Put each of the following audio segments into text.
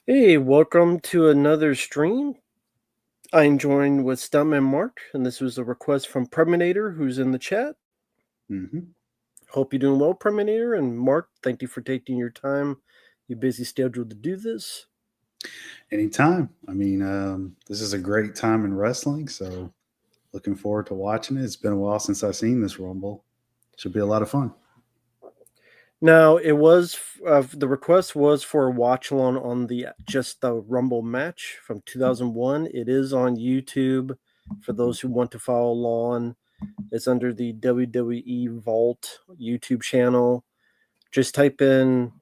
Hey, welcome to another stream. I'm joined with Stuntman Mark, and this was a request from PREDMINATOR, who's in the chat. Mm-hmm. Hope you're doing well, PREDMINATOR. And Mark, thank you for taking your time, your busy schedule to do this. Anytime. I mean, this is a great time in wrestling, so looking forward to watching it. It's been a while since I've seen this Rumble. Should be a lot of fun. Now, it was the request was for a watch along on the Rumble match from 2001. It is on YouTube for those who want to follow along. It's under the WWE Vault YouTube channel. Just type in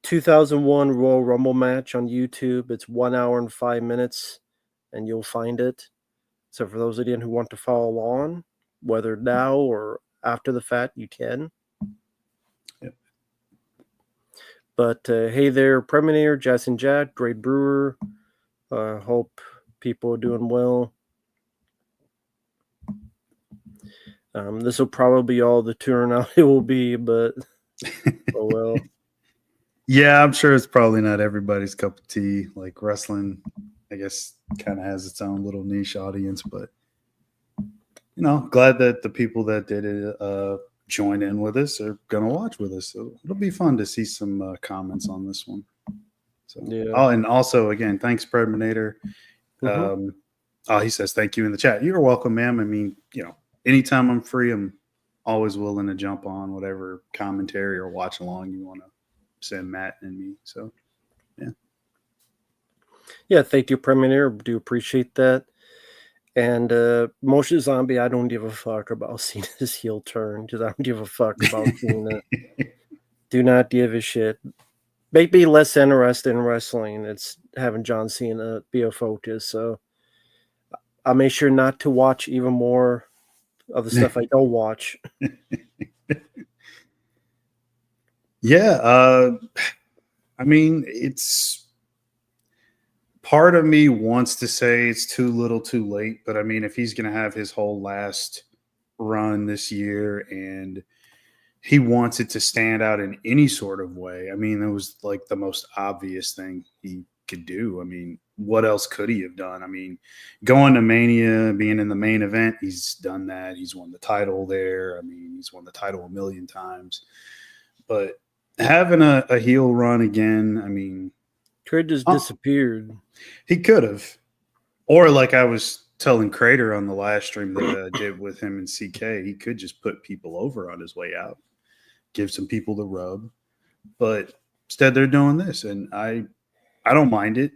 2001 Royal Rumble match on YouTube. It's 1 hour and 5 minutes, and you'll find it. So for those of you who want to follow along, whether now or after the fact, you can. Yep. But hey there, PREDMINATOR, Jason Jack, Great Brewer. Hope people are doing well. This will probably be all the turnout it will be, but oh well. Yeah, I'm sure it's probably not everybody's cup of tea. Like wrestling, I guess, kind of has its own little niche audience, but glad that the people that did it join in with us are going to watch with us. So it'll be fun to see some comments on this one. So, Yeah. Oh, and also, again, thanks, PREDMINATOR. He says thank you in the chat. You're welcome, ma'am. I mean, anytime I'm free, I'm always willing to jump on whatever commentary or watch along you want to send Matt and me. So, yeah. Yeah, thank you, PREDMINATOR. Do appreciate that. And Moshe Zombie, I don't give a fuck about seeing his heel turn because I don't give a fuck about seeing it. Do not give a shit. Make me less interested in wrestling. It's having John Cena be a focus. So I'll make sure not to watch even more of the stuff I don't watch. Yeah. I mean, it's part of me wants to say it's too little too late, but I mean, if he's going to have his whole last run this year and he wants it to stand out in any sort of way, I mean, it was like the most obvious thing he could do. I mean, what else could he have done? I mean, going to Mania, being in the main event, he's done that. He's won the title there. I mean, he's won the title a million times. But having a heel run again, I mean, Could just disappeared. He could have. Or like I was telling Crater on the last stream that I did with him and CK, he could just put people over on his way out, give some people the rub. But instead they're doing this, and I don't mind it.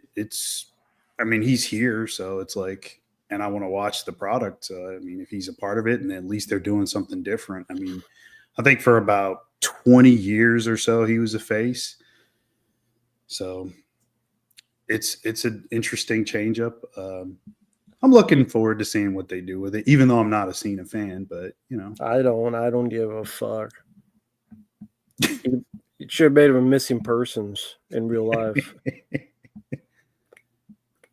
I mean, he's here, so it's like, and I want to watch the product. I mean, if he's a part of it, and at least they're doing something different. I mean, I think for about 20 years or so, he was a face. So it's an interesting change up. I'm looking forward to seeing what they do with it, even though I'm not a Cena fan, but I don't give a fuck. It should have made him a missing persons in real life.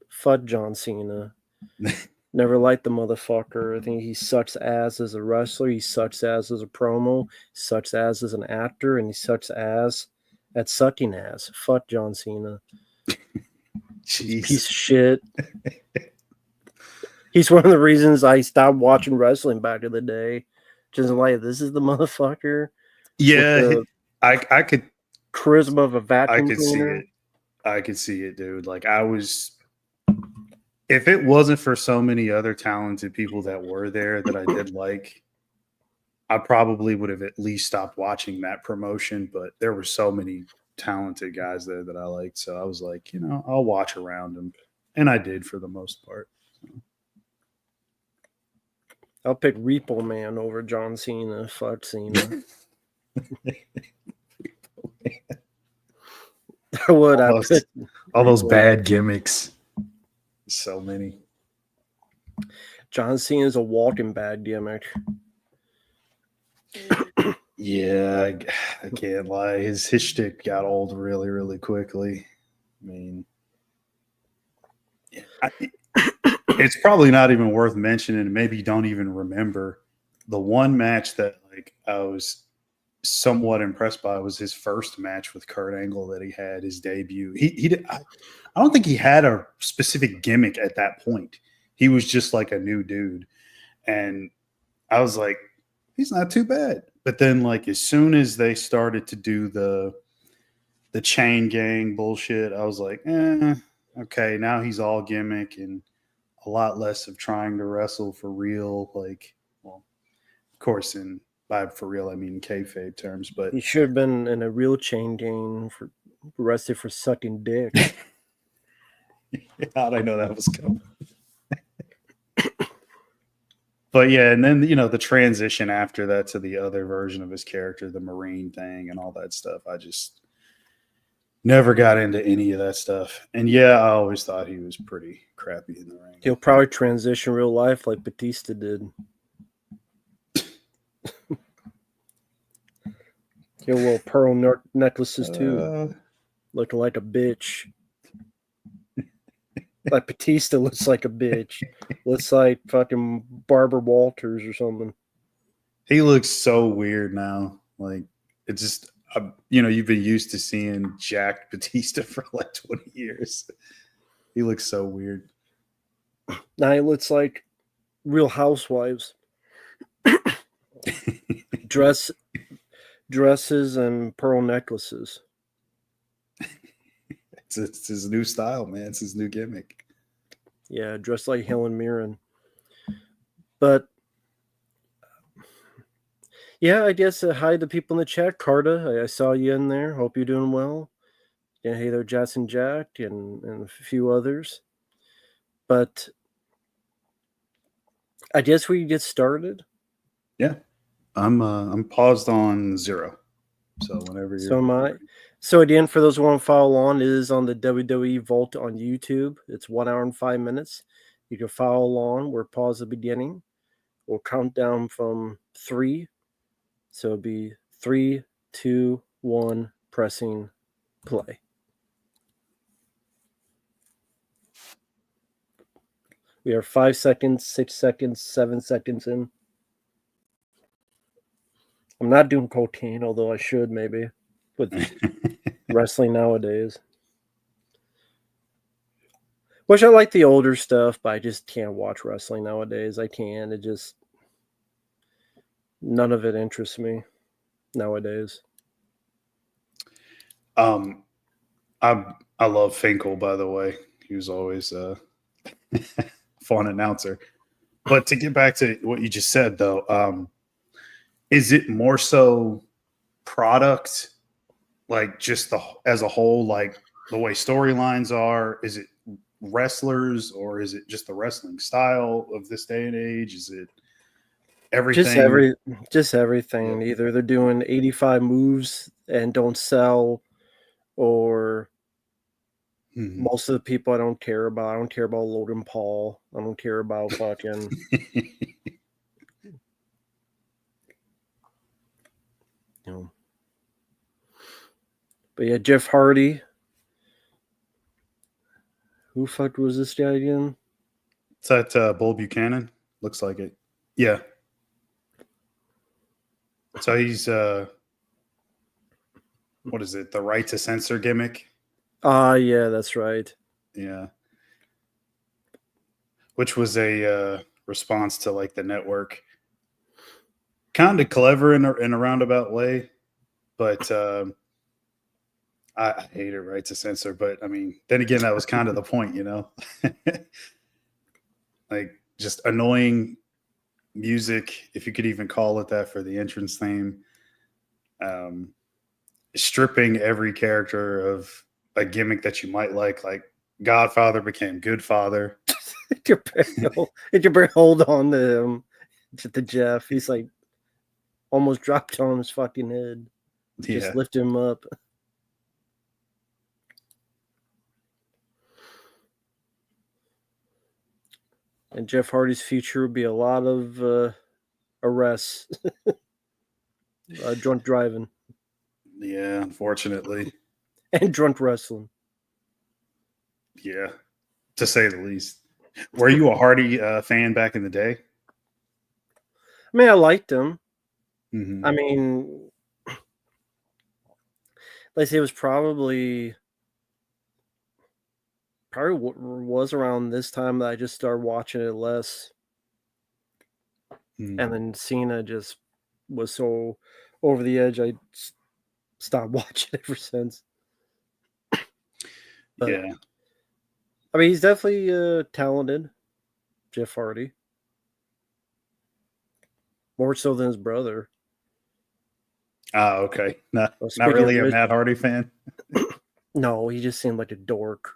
Fuck John Cena. Never liked the motherfucker. I think he sucks ass as a wrestler. He sucks ass as a promo. Sucks ass as an actor, and he sucks ass at sucking ass. Fuck John Cena. Jeez. Piece of shit. He's one of the reasons I stopped watching wrestling back in the day. Just like, this is the motherfucker. Yeah, I could charisma of a vacuum cleaner. See it. I could see it, dude. Like if it wasn't for so many other talented people that were there that I did like, I probably would have at least stopped watching that promotion. But there were so many talented guys there that I liked. So I was like, I'll watch around them. And I did for the most part. So. I'll pick Repo Man over John Cena. Fuck Cena. I would. All those bad gimmicks. So many. John Cena's a walking bad gimmick. Yeah, I can't lie. His shtick got old really, really quickly. I mean, it's probably not even worth mentioning. Maybe you don't even remember the one match that like I was somewhat impressed by was his first match with Kurt Angle that he had, his debut. He did, I don't think he had a specific gimmick at that point. He was just like a new dude. And I was like, he's not too bad. But then, like, as soon as they started to do the chain gang bullshit, I was like, okay, now he's all gimmick and a lot less of trying to wrestle for real. Like, well, of course, by for real, I mean kayfabe terms, but He should have been in a real chain gang for arrested for sucking dick. how'd I know that was coming? But yeah, and then the transition after that to the other version of his character, the Marine thing and all that stuff, I just never got into any of that stuff. And yeah, I always thought he was pretty crappy in the ring. He'll probably transition real life like Batista did. He'll wear pearl necklaces too, looking like a bitch. Like Batista looks like a bitch. Looks like fucking Barbara Walters or something. He looks so weird now. Like, it's just, you've been used to seeing Jack Batista for like 20 years. He looks so weird. Now he looks like Real Housewives. Dresses and pearl necklaces. It's his new style, man. It's his new gimmick. Yeah, dressed like Helen Mirren. But yeah, I guess hi to people in the chat. Carta, I saw you in there. Hope you're doing well. Yeah, hey there, Jason Jack and a few others. But I guess we get started. Yeah, I'm paused on 0. So whenever you're. So am I. So again, for those who want to follow along, it is on the WWE Vault on YouTube. It's 1 hour and 5 minutes. You can follow along. We're paused at the beginning. We'll count down from 3. So it'll be 3, 2, 1, pressing play. We are 5 seconds, 6 seconds, 7 seconds in. I'm not doing cocaine, although I should maybe with wrestling nowadays. Which I like the older stuff, but I just can't watch wrestling nowadays. I can't. It just none of it interests me nowadays. I love Finkel, by the way. He was always a fun announcer. But to get back to what you just said, though, is it more so product, like just as a whole, like the way storylines are? Is it wrestlers, or is it just the wrestling style of this day and age? Is it everything? Just everything. Yeah. Either they're doing 85 moves and don't sell, or most of the people I don't care about. I don't care about Logan Paul. I don't care about fucking But yeah, Jeff Hardy. Who fuck was this guy again? Is that Bull Buchanan? Looks like it. Yeah. So he's what is it? The right to censor gimmick? Yeah, that's right. Yeah. Which was a response to like the network. Kind of clever in a roundabout way, but I hate it, right to censor. But I mean, then again, that was kind of the point, like just annoying music, if you could even call it that, for the entrance theme. Stripping every character of a gimmick that you might like Godfather became Goodfather. You better hold on to Jeff. He's like almost dropped on his fucking head. Just lift him up. And Jeff Hardy's future would be a lot of arrests, drunk driving. Yeah, unfortunately. And drunk wrestling. Yeah, to say the least. Were you a Hardy fan back in the day? I mean, I liked him. Mm-hmm. I mean, Like I say, it was probably was around this time that I just started watching it less, and then Cena just was so over the edge. I stopped watching ever since. But, Yeah. I mean, he's definitely talented, Jeff Hardy, more so than his brother. Oh, okay. Not Speaking really of a which, Matt Hardy fan. no, he just seemed like a dork.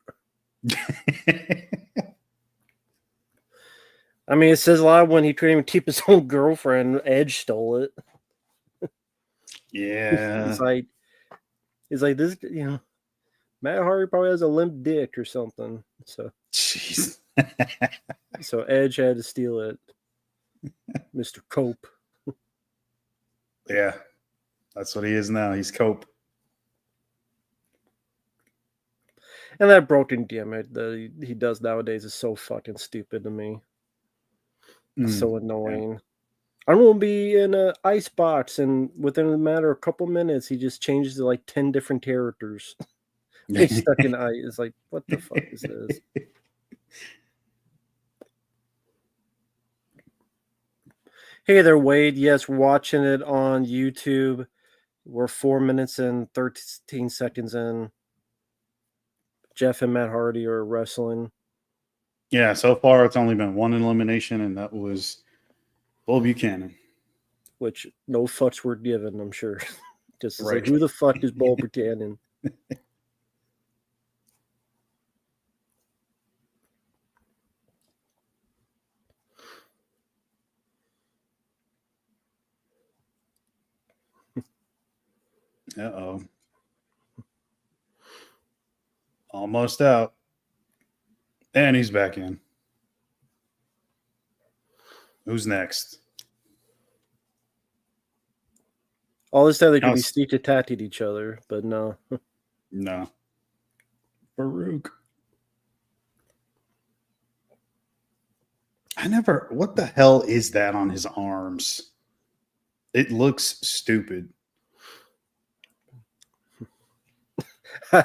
I mean, it says a lot when he couldn't even keep his own girlfriend. Edge stole it. Yeah. It's like this, Matt Hardy probably has a limp dick or something. Jeez. So Edge had to steal it. Mr. Cope. Yeah. That's what he is now. He's Cope. And that broken gimmick that he does nowadays is so fucking stupid to me. So annoying. Yeah. I'm going to be in an ice box, and within a matter of a couple minutes, he just changes to like 10 different characters. He's stuck in ice. It's like, what the fuck is this? Hey there, Wade. Yes, we're watching it on YouTube. We're 4 minutes and 13 seconds in. Jeff and Matt Hardy are wrestling. Yeah, so far it's only been one elimination, and that was Bull Buchanan. Which no fucks were given, I'm sure. Just right. Like, who the fuck is Bull Buchanan? Uh-oh. Almost out. And he's back in. Who's next? All this time they could be sneak attacked at each other, but no. No. Farouk. What the hell is that on his arms? It looks stupid.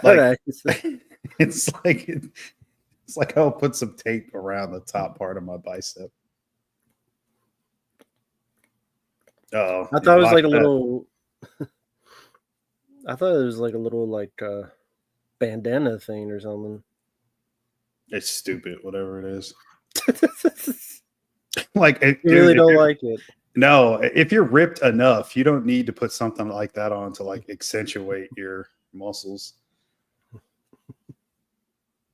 Like, it's like I'll put some tape around the top part of my bicep. Oh, I thought it was like a little. I thought it was like a little bandana thing or something. It's stupid, whatever it is. Like, you really don't like it. No, if you're ripped enough, you don't need to put something like that on to like accentuate your muscles.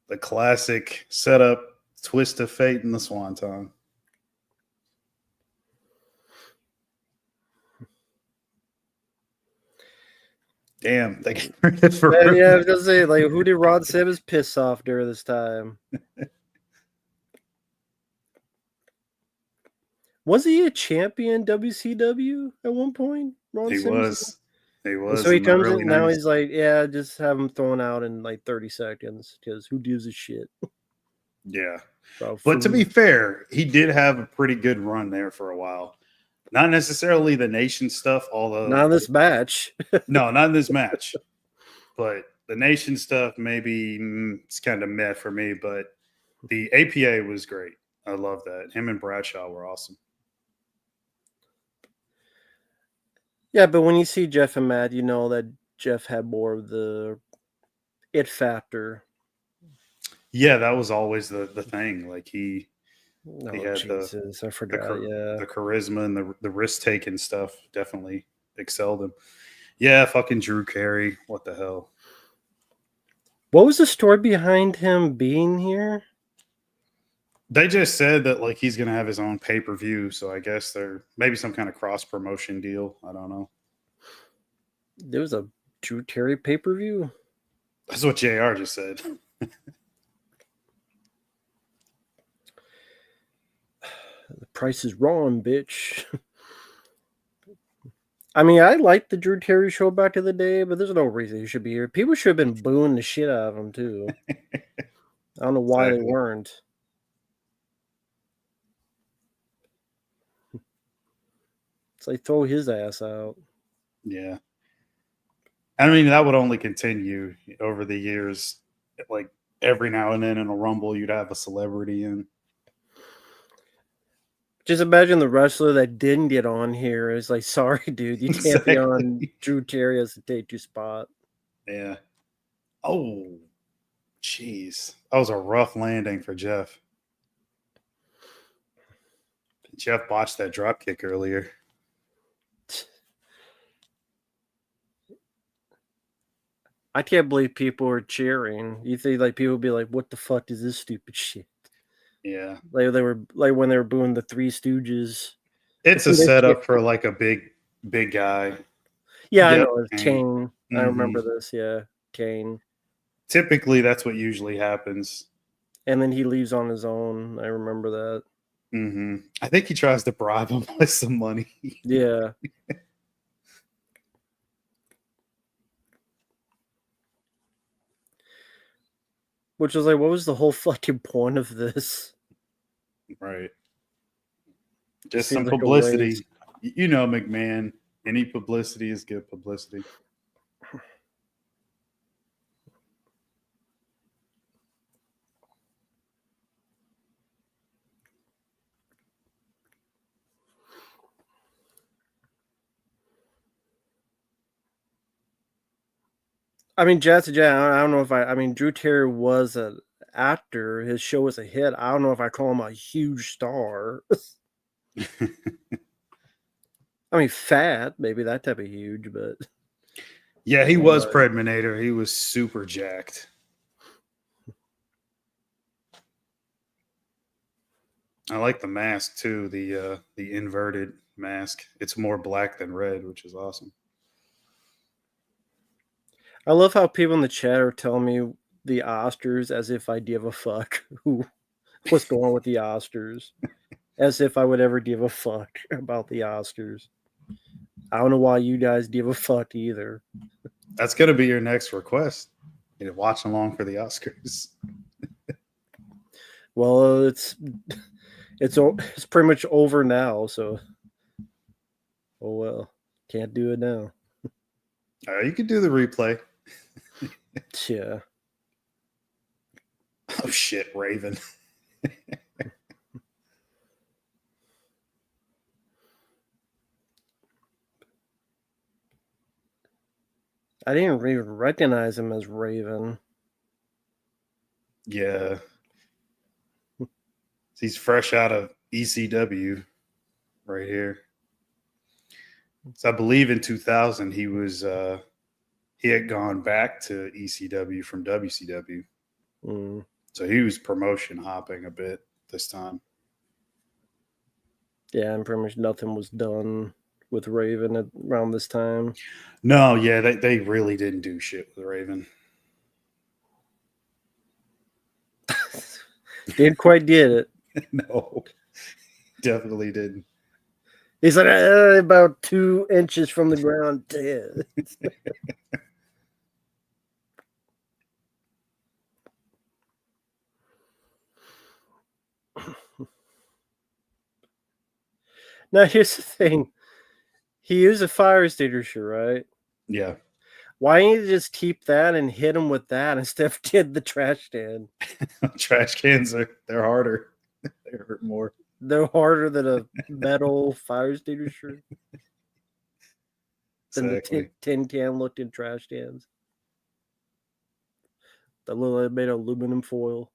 The classic setup, twist of fate, and the swanton. Damn, they get rid of Farouk. Yeah, I was gonna say, like, who did Ron Simmons piss off during this time? Was he a champion WCW at one point? Ron Simmons? He was. So he comes in now. He's like, yeah, just have him thrown out in like 30 seconds because who gives a shit? Yeah, but to be fair, he did have a pretty good run there for a while. Not necessarily the nation stuff, although not in this match. No, not in this match. But the nation stuff, maybe it's kind of meh for me. But the APA was great. I love that. Him and Bradshaw were awesome. Yeah, but when you see Jeff and Matt, you know that Jeff had more of the it factor. Yeah, that was always the thing. Like he had Jesus, I forgot. The charisma and the risk taking stuff definitely excelled him. Yeah, fucking Drew Carey. What the hell? What was the story behind him being here? They just said that like he's gonna have his own pay-per-view, so I guess they're maybe some kind of cross-promotion deal. I don't know. There was a Drew Carey pay-per-view? That's what JR just said. The price is wrong, bitch. I mean, I liked the Drew Carey show back in the day, but there's no reason he should be here. People should have been booing the shit out of him, too. I don't know why they weren't. It's like, throw his ass out. Yeah. I mean, that would only continue over the years. Like every now and then in a Rumble, you'd have a celebrity in. Just imagine the wrestler that didn't get on here is like, sorry, dude, you can't be on Exactly. Drew Terry as the day 2 spot. Yeah. Oh, jeez. That was a rough landing for Jeff. Jeff botched that drop kick earlier. I can't believe people are cheering. You think like people would be like, what the fuck is this stupid shit? Yeah. Like they were like when they were booing the Three Stooges. It's a setup for like a big guy. Yeah, I Yep. know. It's Kane. I remember Mm-hmm. this. Yeah, Kane. Typically, that's what usually happens. And then he leaves on his own. I remember that. Mm-hmm. I think he tries to bribe him with some money. Yeah. Which was like, what was the whole fucking point of this? Right. Just some Seems like a publicity. waste. You know, McMahon, any publicity is good publicity. I mean, Jazz, I don't know if I mean, Drew Terry was an actor. His show was a hit. I don't know if I call him a huge star. I mean, fat, maybe that type of huge, but Yeah, he was Predminator. He was super jacked. I like the mask too, the inverted mask. It's more black than red, which is awesome. I love how people in the chat are telling me the Oscars as if I give a fuck what's going on with the Oscars. As if I would ever give a fuck about the Oscars. I don't know why you guys give a fuck either. That's going to be your next request. You know, watch along for the Oscars. Well, it's pretty much over now, so oh well, can't do it now. You could do the replay. Yeah. Oh shit, Raven. I didn't even recognize him as Raven. Yeah. He's fresh out of ECW right here. So I believe in 2000 he was he had gone back to ECW from WCW. So he was promotion hopping a bit this time. Yeah, and pretty much nothing was done with Raven around this time. No, yeah, they really didn't do shit with Raven. Didn't quite get it. No, definitely didn't. He's like about 2 inches from the ground. Now here's the thing. He used a fire extinguisher, right? Yeah. Why didn't you just keep that and hit him with that instead of did the trash can? Trash cans they're harder. They hurt more. They're harder than a metal fire extinguisher. Than the tin can looked in trash cans. The little made of aluminum foil.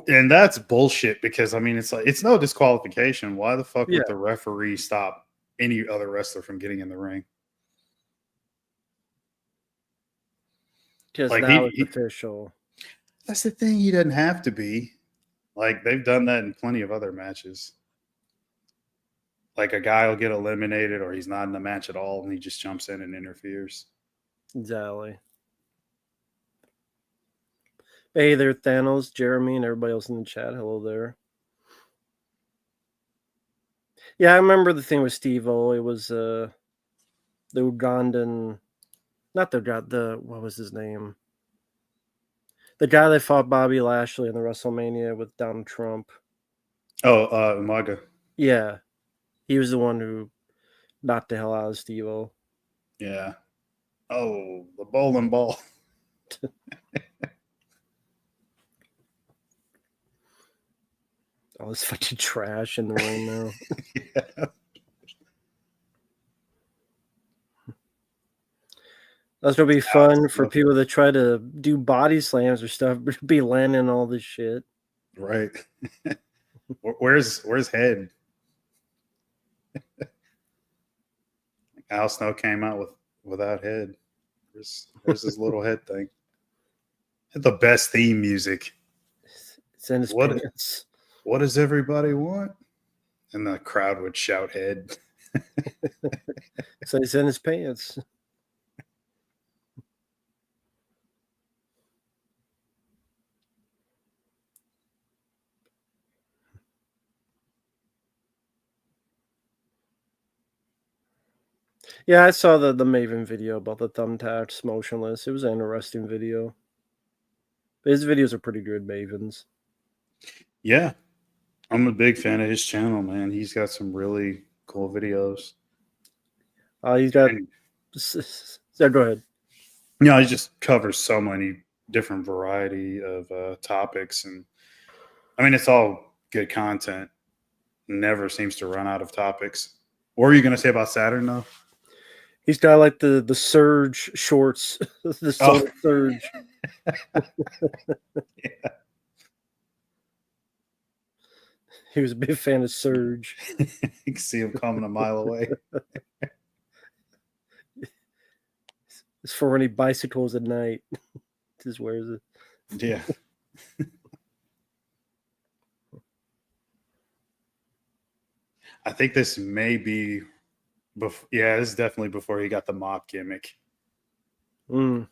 And that's bullshit because I mean it's like it's no disqualification. Why the fuck would the referee stop any other wrestler from getting in the ring? Because like now it's official. That's the thing. He doesn't have to be. Like they've done that in plenty of other matches. Like a guy will get eliminated or he's not in the match at all and he just jumps in and interferes. Exactly. Hey there, Thanos, Jeremy, and everybody else in the chat. Hello there. Yeah, I remember the thing with Steve-O. It was the Ugandan, not the what was his name? The guy that fought Bobby Lashley in the WrestleMania with Donald Trump. Oh, Umaga. Yeah. He was the one who knocked the hell out of Steve-O. Yeah. Oh, the bowling ball. All this fucking trash in the ring now. Yeah. That's gonna be fun for people that try to do body slams or stuff, but be landing all this shit. Right. Where's Head? Al Snow came out without Head. Where's his little head thing? The best theme music. It's in his What pants. what does everybody want? And the crowd would shout Head. So it's in his pants. Yeah, I saw the Maven video about the thumbtacks motionless. It was an interesting video. His videos are pretty good, Maven's. Yeah. I'm a big fan of his channel, man. He's got some really cool videos. He's got. And, Yeah, go ahead. you know, he just covers so many different variety of topics, and I mean, it's all good content. Never seems to run out of topics. What were you going to say about Saturn, though? He's got like the Surge shorts, the Solar Surge. Yeah. He was a big fan of Surge. You can see him coming a mile away. It's for when he bicycles at night. Just wears it. Yeah. I think this may be before. Yeah, this is definitely before he got the mop gimmick. Mm.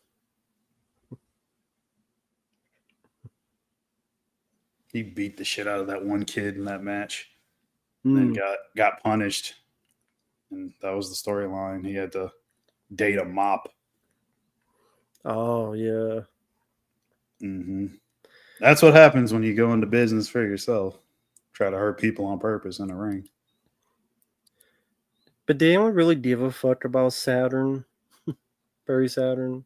He beat the shit out of that one kid in that match, and then got punished, and that was the storyline. He had to date a mop. Oh yeah. Mm-hmm. That's what happens when you go into business for yourself. Try to hurt people on purpose in a ring. But did anyone really give a fuck about Saturn? Barry Saturn?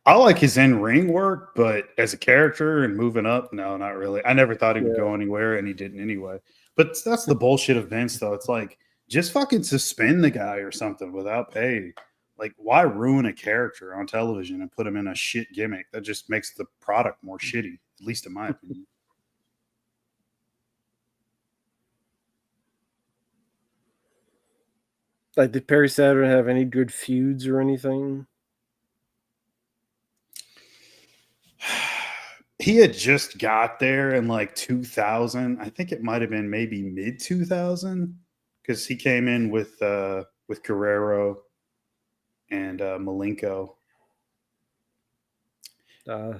I like his in-ring work, but as a character and moving up, no, not really. I never thought he would go anywhere, and he didn't anyway. But that's the bullshit of Vince, though. It's like, just fucking suspend the guy or something without pay. Like, why ruin a character on television and put him in a shit gimmick? That just makes the product more shitty, at least in my opinion. Like, did Perry Saturn have any good feuds or anything? He had just got there in like 2000. I think it might have been maybe mid 2000 because he came in with Guerrero and Malenko.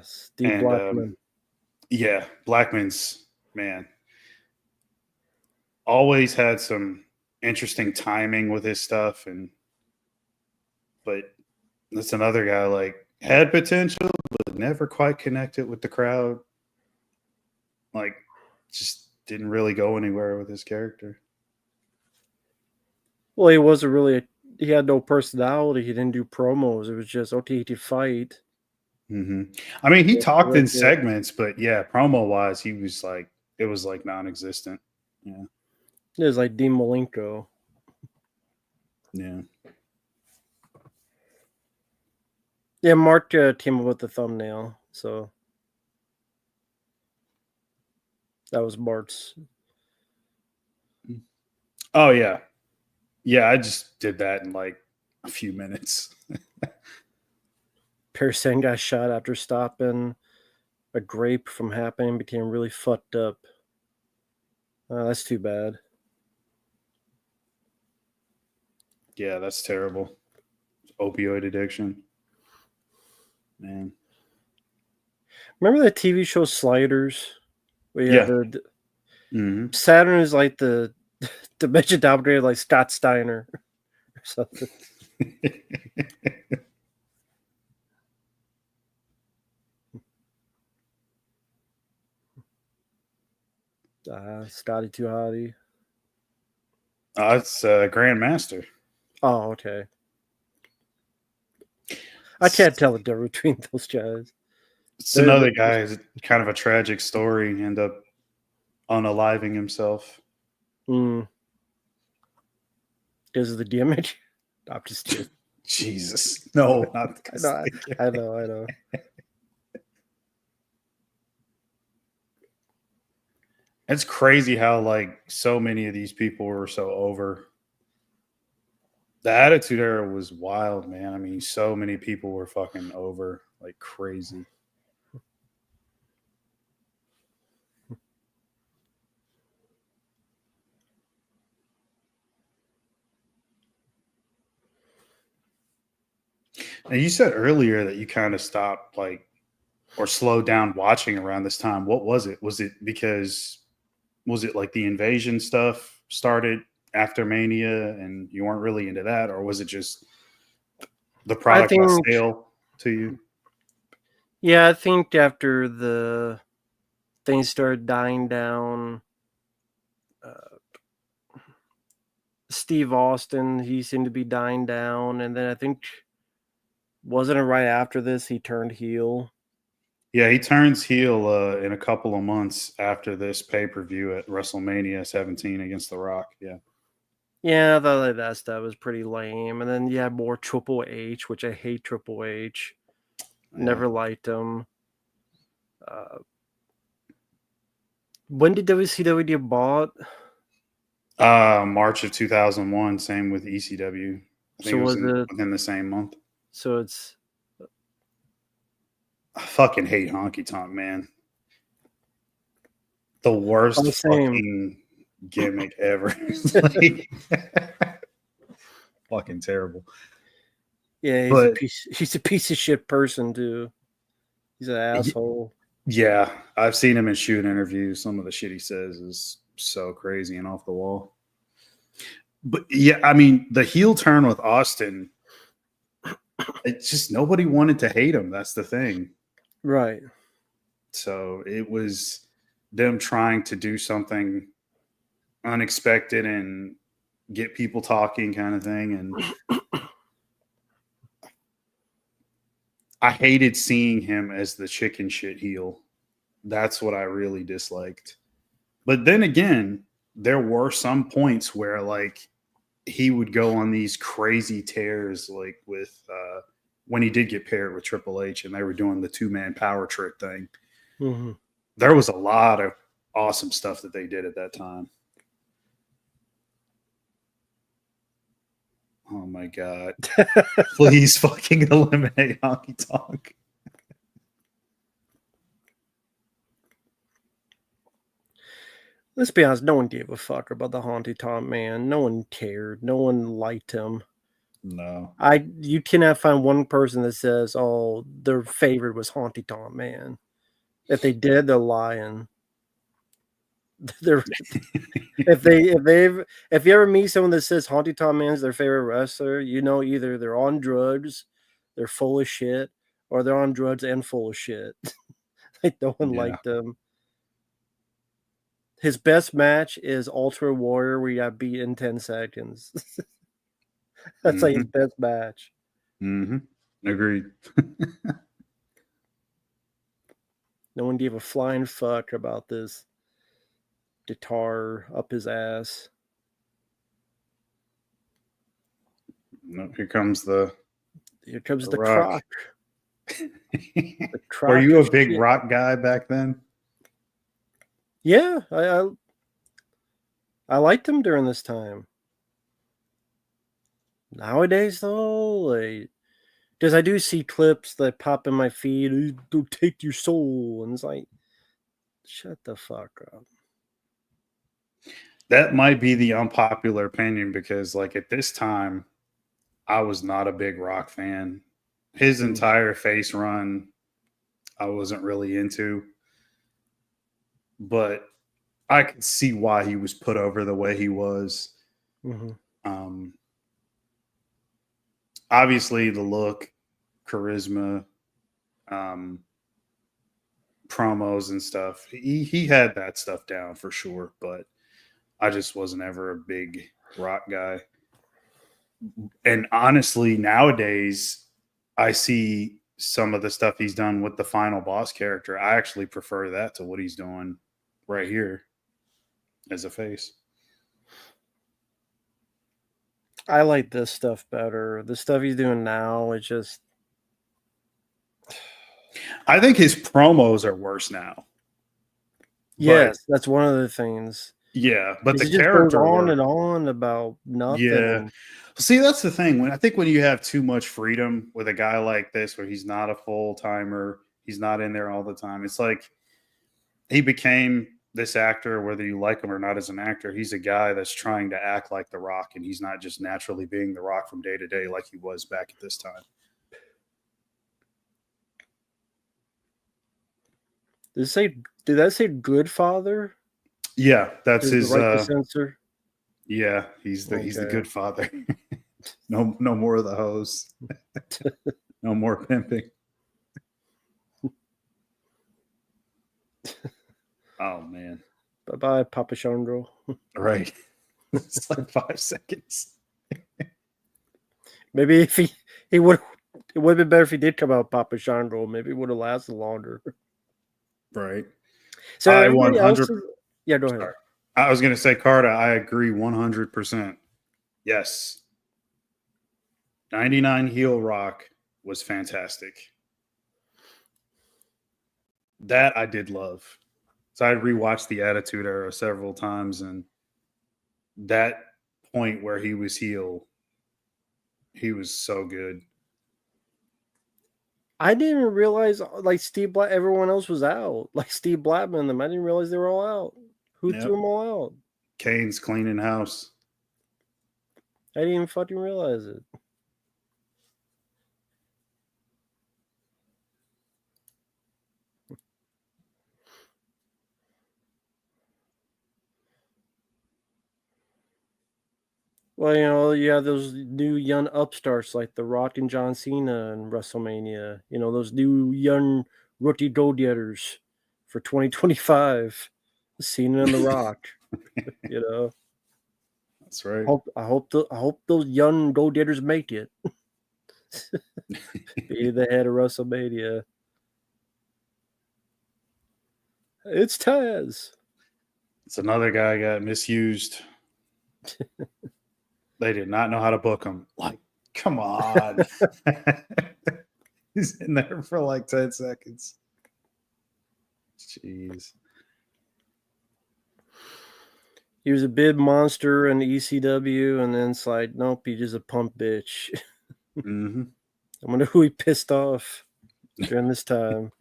Steve and Blackman. Yeah, Blackman's, man, always had some interesting timing with his stuff, but that's another guy like had potential but never quite connected with the crowd. Like, just didn't really go anywhere with his character. Well, he wasn't really. He had no personality. He didn't do promos. It was just okay to fight. Mm-hmm. I mean, he talked in segments, but yeah, promo wise, he was like, it was like non-existent. Yeah, it was like Dean Malenko. Yeah. Yeah, Mark came up with the thumbnail, so that was Mark's. Oh yeah, yeah. I just did that in like a few minutes. Pearson got shot after stopping a grape from happening, became really fucked up. That's too bad. Yeah, that's terrible. Opioid addiction. Man. Remember that TV show Sliders? Where Yeah. Saturn is like the dimension dominator, like Scott Steiner or something. Scotty Too Hottie. It's Grandmaster. Oh, okay. I can't tell the difference between those guys. It's another guy who's kind of a tragic story. End up unaliving himself. Because of the damage. I'm just kidding. Jesus, no, not because I know. It's crazy how like so many of these people were so over. The Attitude Era was wild, man. I mean, so many people were fucking over like crazy. And you said earlier that you kind of stopped like or slowed down watching around this time. What was it? Was it like the invasion stuff started after Mania and you weren't really into that, or was it just the product got stale to you? Yeah, I think after the things started dying down, Steve Austin, he seemed to be dying down, and then I think wasn't it right after this he turned heel? Yeah, he turns heel in a couple of months after this pay-per-view at WrestleMania 17 against The Rock. Yeah. Yeah, I thought that stuff was pretty lame. And then you had more Triple H, which I hate Triple H. Yeah. Never liked him. When did WCW get bought? March of 2001. Same with ECW. I think it was within the same month. So it's. I fucking hate Honky Tonk, man. The worst fucking gimmick ever. Fucking terrible. Yeah, he's a piece of shit person too. He's an asshole. Yeah, I've seen him in shoot interviews. Some of the shit he says is so crazy and off the wall. But yeah, I mean, the heel turn with Austin, it's just nobody wanted to hate him. That's the thing. Right. So it was them trying to do something unexpected and get people talking kind of thing. And I hated seeing him as the chicken shit heel. That's what I really disliked. But then again, there were some points where like he would go on these crazy tears, like with when he did get paired with Triple H and they were doing the 2-man power trick thing. Mm-hmm. There was a lot of awesome stuff that they did at that time. Oh my God. Please fucking eliminate Honky Tonk. Let's be honest, no one gave a fuck about the Honky Tonk Man. No one cared. No one liked him. No. You cannot find one person that says, oh, their favorite was Honky Tonk Man. If they did, they're lying. If you ever meet someone that says Honky Tonk Man is their favorite wrestler, you know either they're on drugs, they're full of shit, or they're on drugs and full of shit. Like no one liked them. His best match is Ultra Warrior, where he got beat in 10 seconds. That's like his best match. Agreed. No one gave a flying fuck about this guitar up his ass. No, here comes the Croc. Were you a big Rock guy back then? Yeah, I liked him during this time. Nowadays, though, like, because I do see clips that pop in my feed, they'll take your soul, and it's like, shut the fuck up. That might be the unpopular opinion because, like, at this time, I was not a big Rock fan. His entire face run, I wasn't really into. But I could see why he was put over the way he was. Obviously, the look, charisma, promos and stuff. He had that stuff down for sure, but I just wasn't ever a big Rock guy. And honestly, nowadays, I see some of the stuff he's done with the final boss character. I actually prefer that to what he's doing right here as a face. I like this stuff better. The stuff he's doing now is just. I think his promos are worse now. Yes, that's one of the things. Yeah, but the It just goes character on work, and on about nothing. yeah. See, that's the thing. When you have too much freedom with a guy like this, where he's not a full timer, he's not in there all the time. It's like he became this actor, whether you like him or not as an actor. He's a guy that's trying to act like The Rock, and he's not just naturally being The Rock from day to day like he was back at this time. Did that say good father? Yeah, that's Is his. the right to censor? Yeah, he's the good father. No more of the hose. No more pimping. Oh man. Bye-bye, Papa Chandro. Right. It's like 5 seconds. Maybe if he would, it would have been better if he did come out Papa Chandro. Maybe it would have lasted longer. Right. So I everybody 100. else yeah, go ahead. Sorry. I was going to say, Carter, I agree 100%. Yes. 99 heel Rock was fantastic. That I did love. So I rewatched the Attitude Era several times, and that point where he was heel, he was so good. I didn't even realize like everyone else was out. Like Steve Blackman and them. I didn't realize they were all out. Who threw them all out? Kane's cleaning house. I didn't even fucking realize it. Well, you have those new young upstarts like The Rock and John Cena in WrestleMania. Those new young rookie go-getters for 2025. Cena and The Rock. That's right. I hope those young go-getters make it. Be the head of WrestleMania. It's Taz. It's another guy got misused. They did not know how to book him. Like, come on. He's in there for like 10 seconds. Jeez. He was a big monster in ECW, and then it's like, nope, he's just a pump bitch. Mm-hmm. I wonder who he pissed off during this time.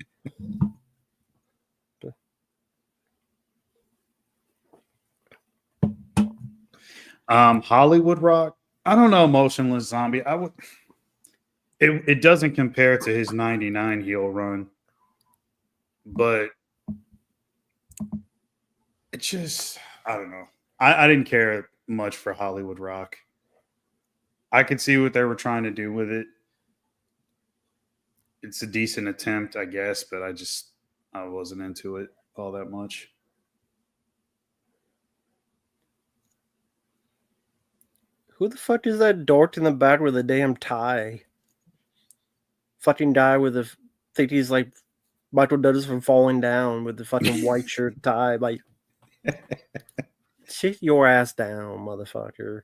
Hollywood Rock. I don't know. Motionless Zombie. I would. It doesn't compare to his 99 heel run, but it just, I don't know. I didn't care much for Hollywood Rock. I could see what they were trying to do with it. It's a decent attempt, I guess, but I wasn't into it all that much. Who the fuck is that dork in the back with a damn tie? Fucking guy with a, think he's like Michael Douglas from Falling Down with the fucking white shirt tie. Like, sit your ass down, motherfucker.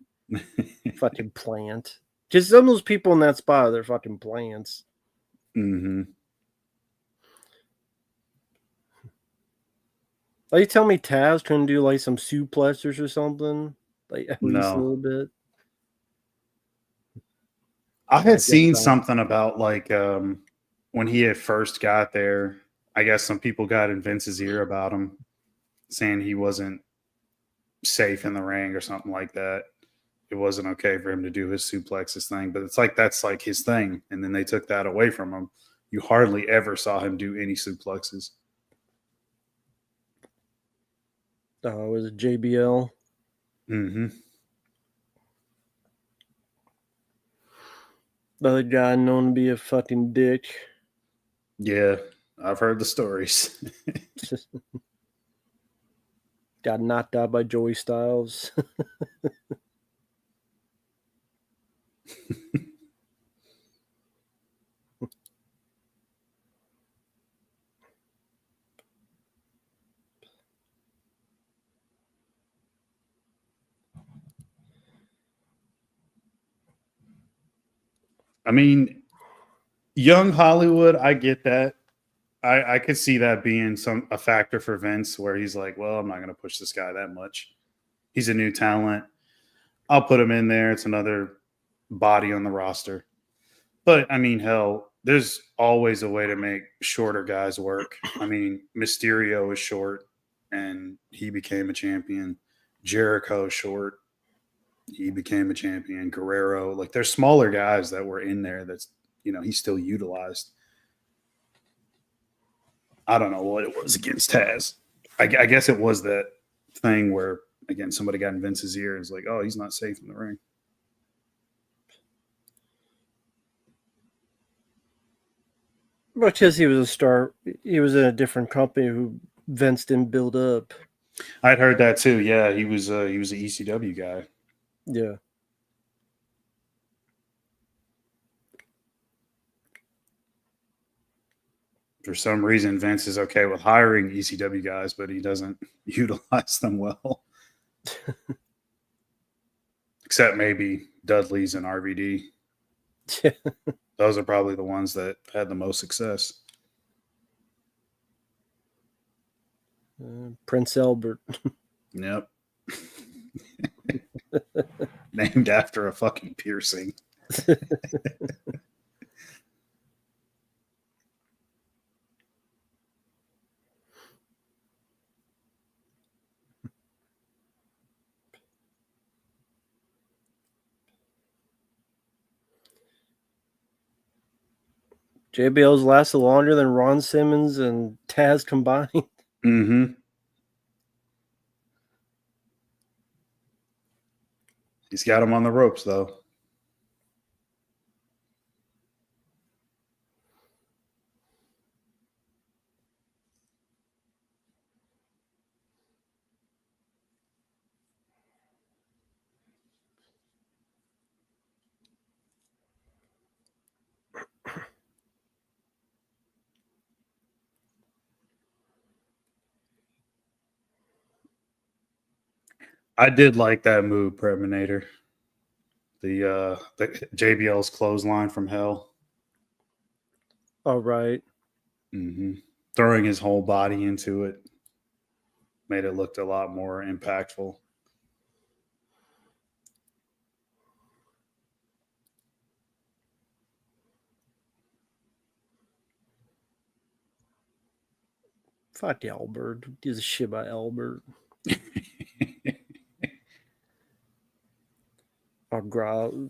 Fucking plant. Just some of those people in that spot, they're fucking plants. Mm-hmm. Like, you tell me Taz couldn't do like some suplexes or something? Like, at least a little bit? I had seen something about like when he had first got there, I guess some people got in Vince's ear about him, saying he wasn't safe in the ring or something like that. It wasn't okay for him to do his suplexes thing, but it's like that's like his thing. And then they took that away from him. You hardly ever saw him do any suplexes. Was it JBL? Mm-hmm. The other guy known to be a fucking dick. Yeah, I've heard the stories. Got knocked out by Joey Styles. I mean, young Hollywood, I get that. I could see that being a factor for Vince where he's like, well, I'm not going to push this guy that much. He's a new talent. I'll put him in there. It's another body on the roster. But I mean, hell, there's always a way to make shorter guys work. I mean, Mysterio is short and he became a champion. Jericho is short. He became a champion. Guerrero, like there's smaller guys that were in there that's, he's still utilized. I don't know what it was against Taz. I guess it was that thing where, again, somebody got in Vince's ear and was like, oh, he's not safe in the ring. Because he was a star. He was in a different company who Vince didn't build up. I'd heard that too. Yeah, he was an ECW guy. Yeah. For some reason, Vince is okay with hiring ECW guys, but he doesn't utilize them well. Except maybe Dudley's and RVD. Yeah. Those are probably the ones that had the most success. Prince Albert. Yep. Named after a fucking piercing. JBL's lasted longer than Ron Simmons and Taz combined. Mm-hmm. He's got him on the ropes, though. I did like that move, Preminator. The JBL's clothesline from hell. All right. Mm-hmm. Throwing his whole body into it made it look a lot more impactful. Fuck Albert. Who gives a shit about Albert?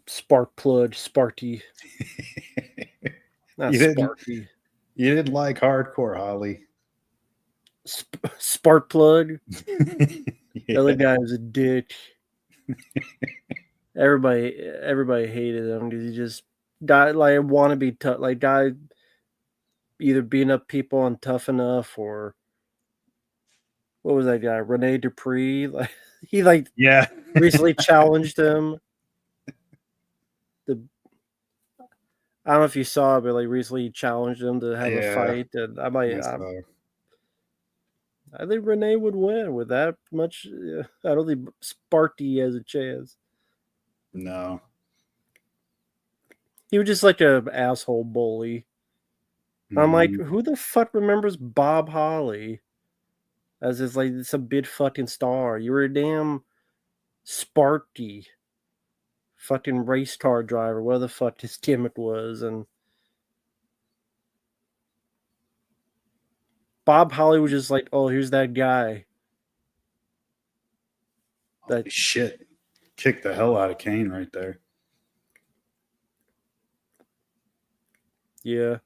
Spark plug, Sparky. Not Sparky. You didn't like hardcore, Holly. Spark plug. Yeah. The other guy was a dick. Everybody hated him because he just died like a wannabe tough, like guy either beating up people on Tough Enough or what was that guy? Rene Dupree. Like he Yeah. recently challenged him. I don't know if you saw it, but like recently he challenged him to have a fight, and I think Renee would win with that much. I don't think Sparky has a chance. No. He was just like an asshole bully. Mm-hmm. I'm like, who the fuck remembers Bob Holly as his like some big fucking star? You were a damn Sparky. Fucking race car driver, where the fuck his gimmick was, and Bob Holly was just like, oh, here's that guy. Holy shit. Kicked the hell out of Kane right there. Yeah.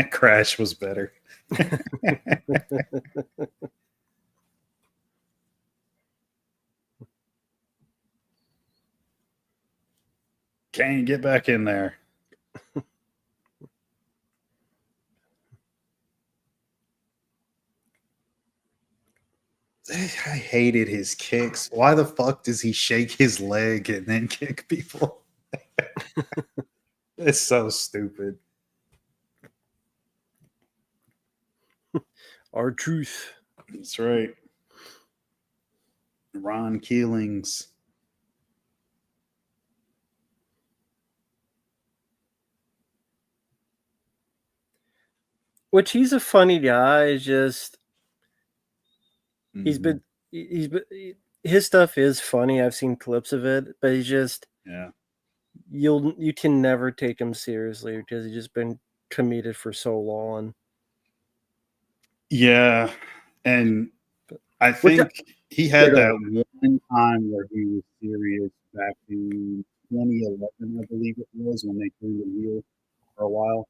Crash was better. Kane, get back in there. I hated his kicks. Why the fuck does he shake his leg and then kick people? It's so stupid. R-Truth. That's right. Ron Keelings. Which he's a funny guy. It's just he's Mhm. been his stuff is funny. I've seen clips of it, but he's just Yeah. you can never take him seriously because he's just been committed for so long. Yeah. And I Which think he yeah, had go that ahead. one time where he was serious back in 2011, I believe it was, when they turned him heel for a while.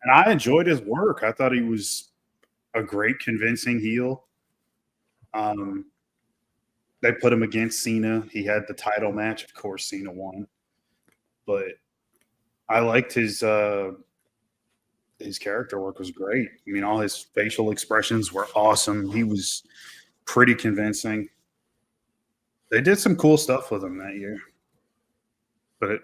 And I enjoyed his work. I thought he was a great convincing heel. Um, they put him against Cena. He had the title match. Of course, Cena won. But I liked his character work was great. I mean, all his facial expressions were awesome. He was pretty convincing. They did some cool stuff with him that year. But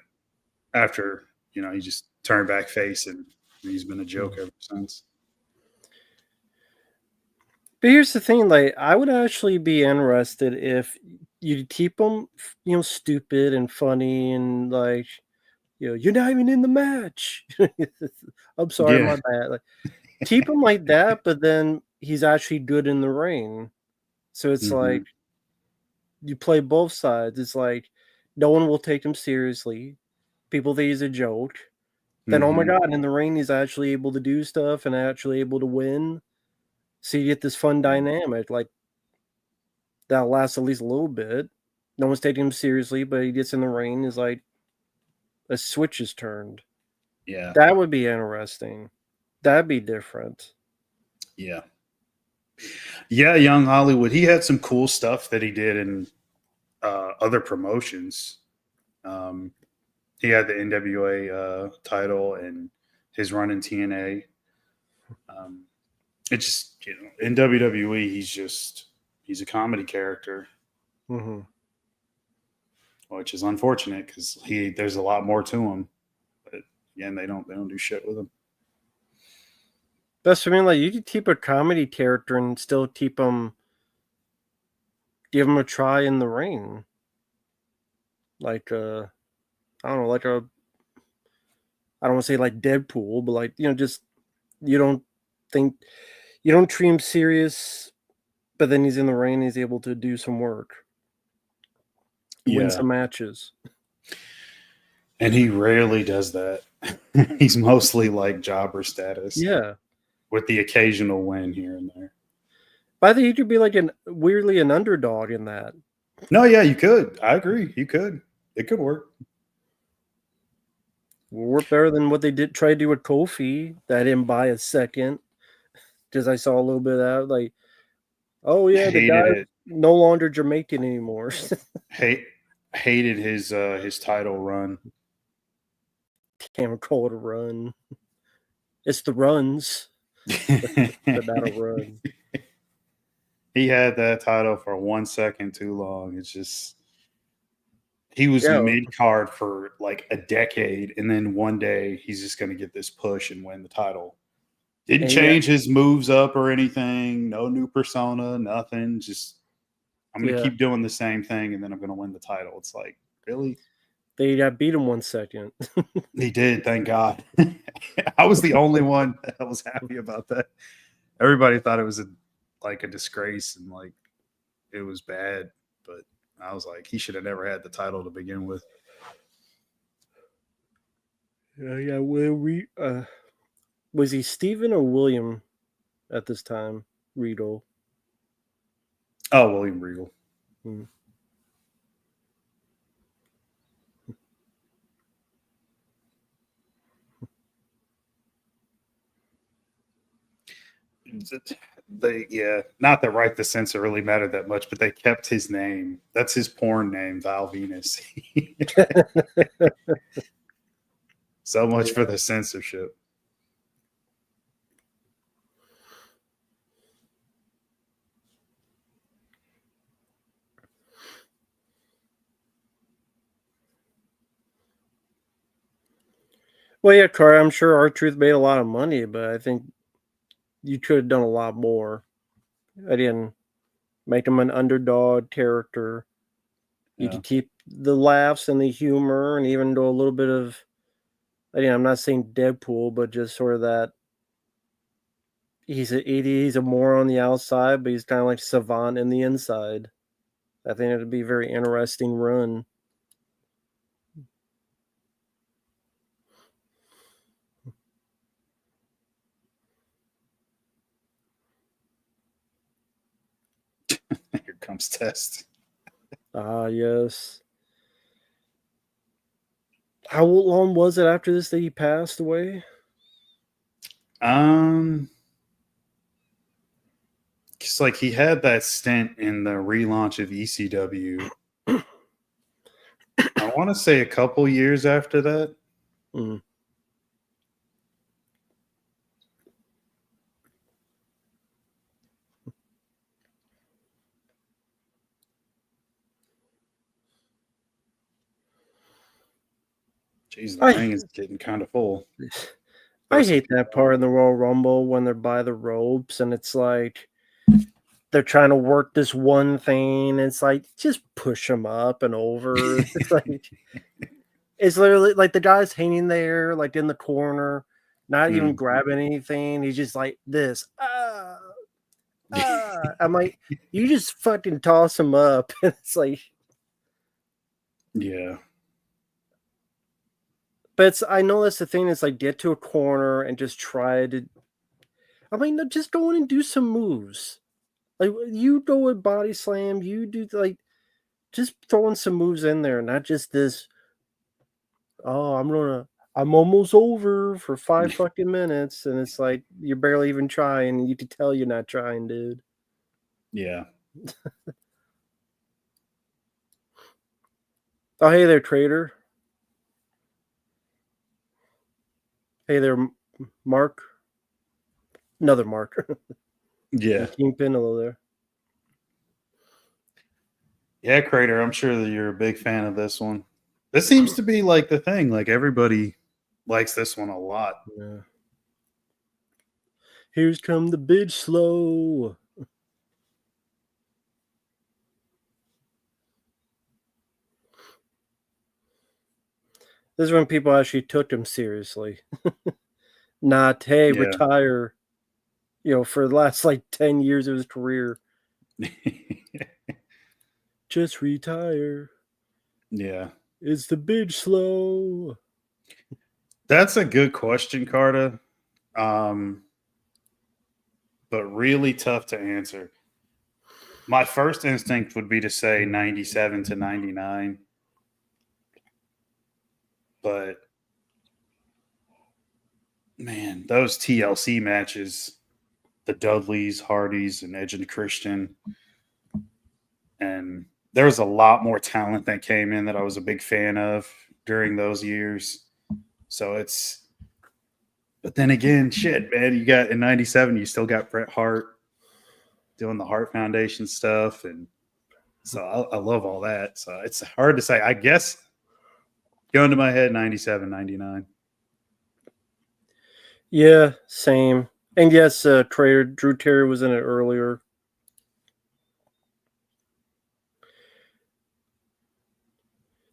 after, he just turned back face and he's been a joke ever since. But here's the thing, like I would actually be interested if you keep him, stupid and funny and like, you're not even in the match. I'm sorry, Yeah. my bad. Like keep him like that, but then he's actually good in the ring. So it's Mm-hmm. like you play both sides. It's like no one will take him seriously. People think he's a joke. Then oh my Mm-hmm. god, in the ring he's actually able to do stuff and actually able to win. So you get this fun dynamic, like that lasts at least a little bit. No one's taking him seriously, but he gets in the ring, is like a switch is turned. Yeah. That would be interesting. That'd be different. Yeah. Yeah. Young Hollywood. He had some cool stuff that he did in other promotions. He had the NWA title and his run in TNA. It just, in WWE, he's a comedy character, Mm-hmm. which is unfortunate because there's a lot more to him. But again, they don't do shit with him. That's what I mean. Like you could keep a comedy character and still keep him, give him a try in the ring. Like I don't know, like I don't want to say like Deadpool, but like just you don't think you don't treat him serious, but then he's in the ring, he's able to do some work, win Yeah. some matches. And he rarely does that. He's mostly like jobber status Yeah. with the occasional win here and there. But I think he could be like weirdly an underdog in that. No, yeah, you could. I agree. You could. It could work. Work better than what they try to do with Kofi. That I didn't buy a second because I saw a little bit of that. Like, oh yeah, the Hated guy's it. no longer Jamaican anymore. Hated his title run. Can't call it a run. It's the runs, but not a run. He had that title for 1 second too long. It's just he was Yeah, mid card for like a decade, and then one day he's just going to get this push and win the title. Didn't and yeah, change his moves up or anything. No new persona, nothing. Just I'm going to yeah. keep doing the same thing, and then I'm going to win the title. It's like, really? They got beat him 1 second. He did, thank God. I was the only one that was happy about that. Everybody thought it was like a disgrace and like it was bad, but I was like, he should have never had the title to begin with. Yeah. Was he Stephen or William at this time? Regal. Oh, William Regal. Hmm. Not that Right to Censor really mattered that much, but they kept his name. That's his porn name, Val Venus. So much for the censorship. Well, yeah, Carter, I'm sure R-Truth made a lot of money, but I think you could have done a lot more. Again, make him an underdog character. You Yeah. could keep the laughs and the humor, and even do a little bit of. I'm not saying Deadpool, but just sort of that. He's a moron on the outside, but he's kind of like savant in the inside. I think it'd be a very interesting run. Here comes Test. Ah, yes. How long was it after this that he passed away? It's like he had that stint in the relaunch of ECW. I want to say a couple years after that. Mm. Jeez, the ring is getting kind of full. I hate that part in the Royal Rumble when they're by the ropes and it's like they're trying to work this one thing. And it's like, just push them up and over. It's literally like the guy's hanging there, like in the corner, not even grabbing anything. He's just like this. I'm like, you just fucking toss him up. It's like, yeah. But I know that's the thing. Is like get to a corner and just try to. I mean, just go in and do some moves. Like you go with body slam. You do like just throwing some moves in there, not just this. Oh, I'm almost over for 5 fucking minutes, and it's like you're barely even trying. And you can tell you're not trying, dude. Yeah. Oh, hey there, trader. Hey there, Mark. Another Mark. Yeah. Kingpin, hello there. Yeah, Crater, I'm sure that you're a big fan of this one. This seems to be like the thing. Like everybody likes this one a lot. Yeah. Here's come the bitch slow. This is when people actually took him seriously. Not, hey, retire. For the last like 10 years of his career. Just retire. Yeah. Is the bitch slow? That's a good question, Carta. But really tough to answer. My first instinct would be to say 97 to 99. But man, those TLC matches, the Dudleys, Hardys, and Edge and Christian, and there was a lot more talent that came in that I was a big fan of during those years. So but then again, shit, man, you got in 97, you still got Bret Hart doing the Hart Foundation stuff. And so I love all that. So it's hard to say. I guess going to my head, 97, 99. Yeah, same. And yes, Drew Terry was in it earlier.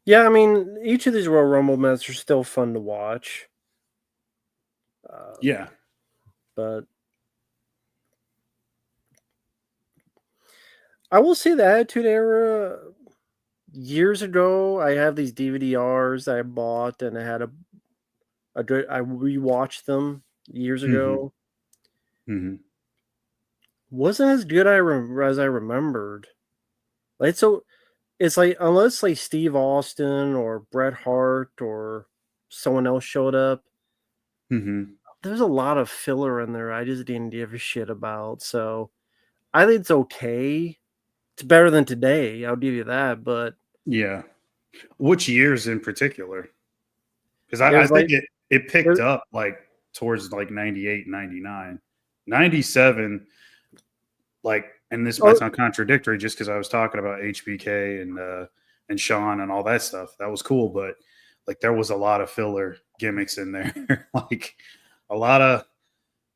Yeah, I mean, each of these Royal Rumble matches are still fun to watch. Yeah. But I will say the Attitude Era, years ago, I have these DVD-Rs I bought, and I had I rewatched them years ago. Mm-hmm. Wasn't as good as I remembered. Like, so it's like, unless like Steve Austin or Bret Hart or someone else showed up, there's a lot of filler in there I just didn't give a shit about. So I think it's okay. It's better than today, I'll give you that. But yeah, which years in particular? Because I think it picked up like towards like 98, 99, 97. Like, and this might sound contradictory just because I was talking about HBK and Sean and all that stuff. That was cool, but like there was a lot of filler gimmicks in there, like a lot of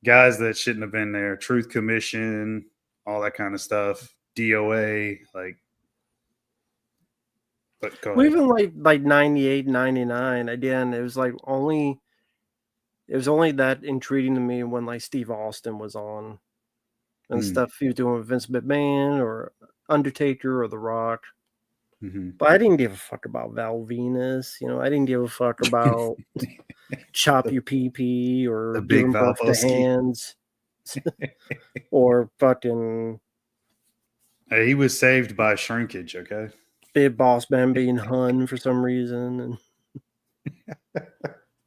guys that shouldn't have been there. Truth Commission, all that kind of stuff. DOA, like. But go Well, ahead. even like 98, 99, again, it was only that intriguing to me when like Steve Austin was on and stuff he was doing with Vince McMahon or Undertaker or The Rock. Mm-hmm. But I didn't give a fuck about Val Venus. I didn't give a fuck about Chop Your PP or The big Doing Buff the Valboski. Hands or fucking He was saved by shrinkage, okay? Big Boss Man being Hun for some reason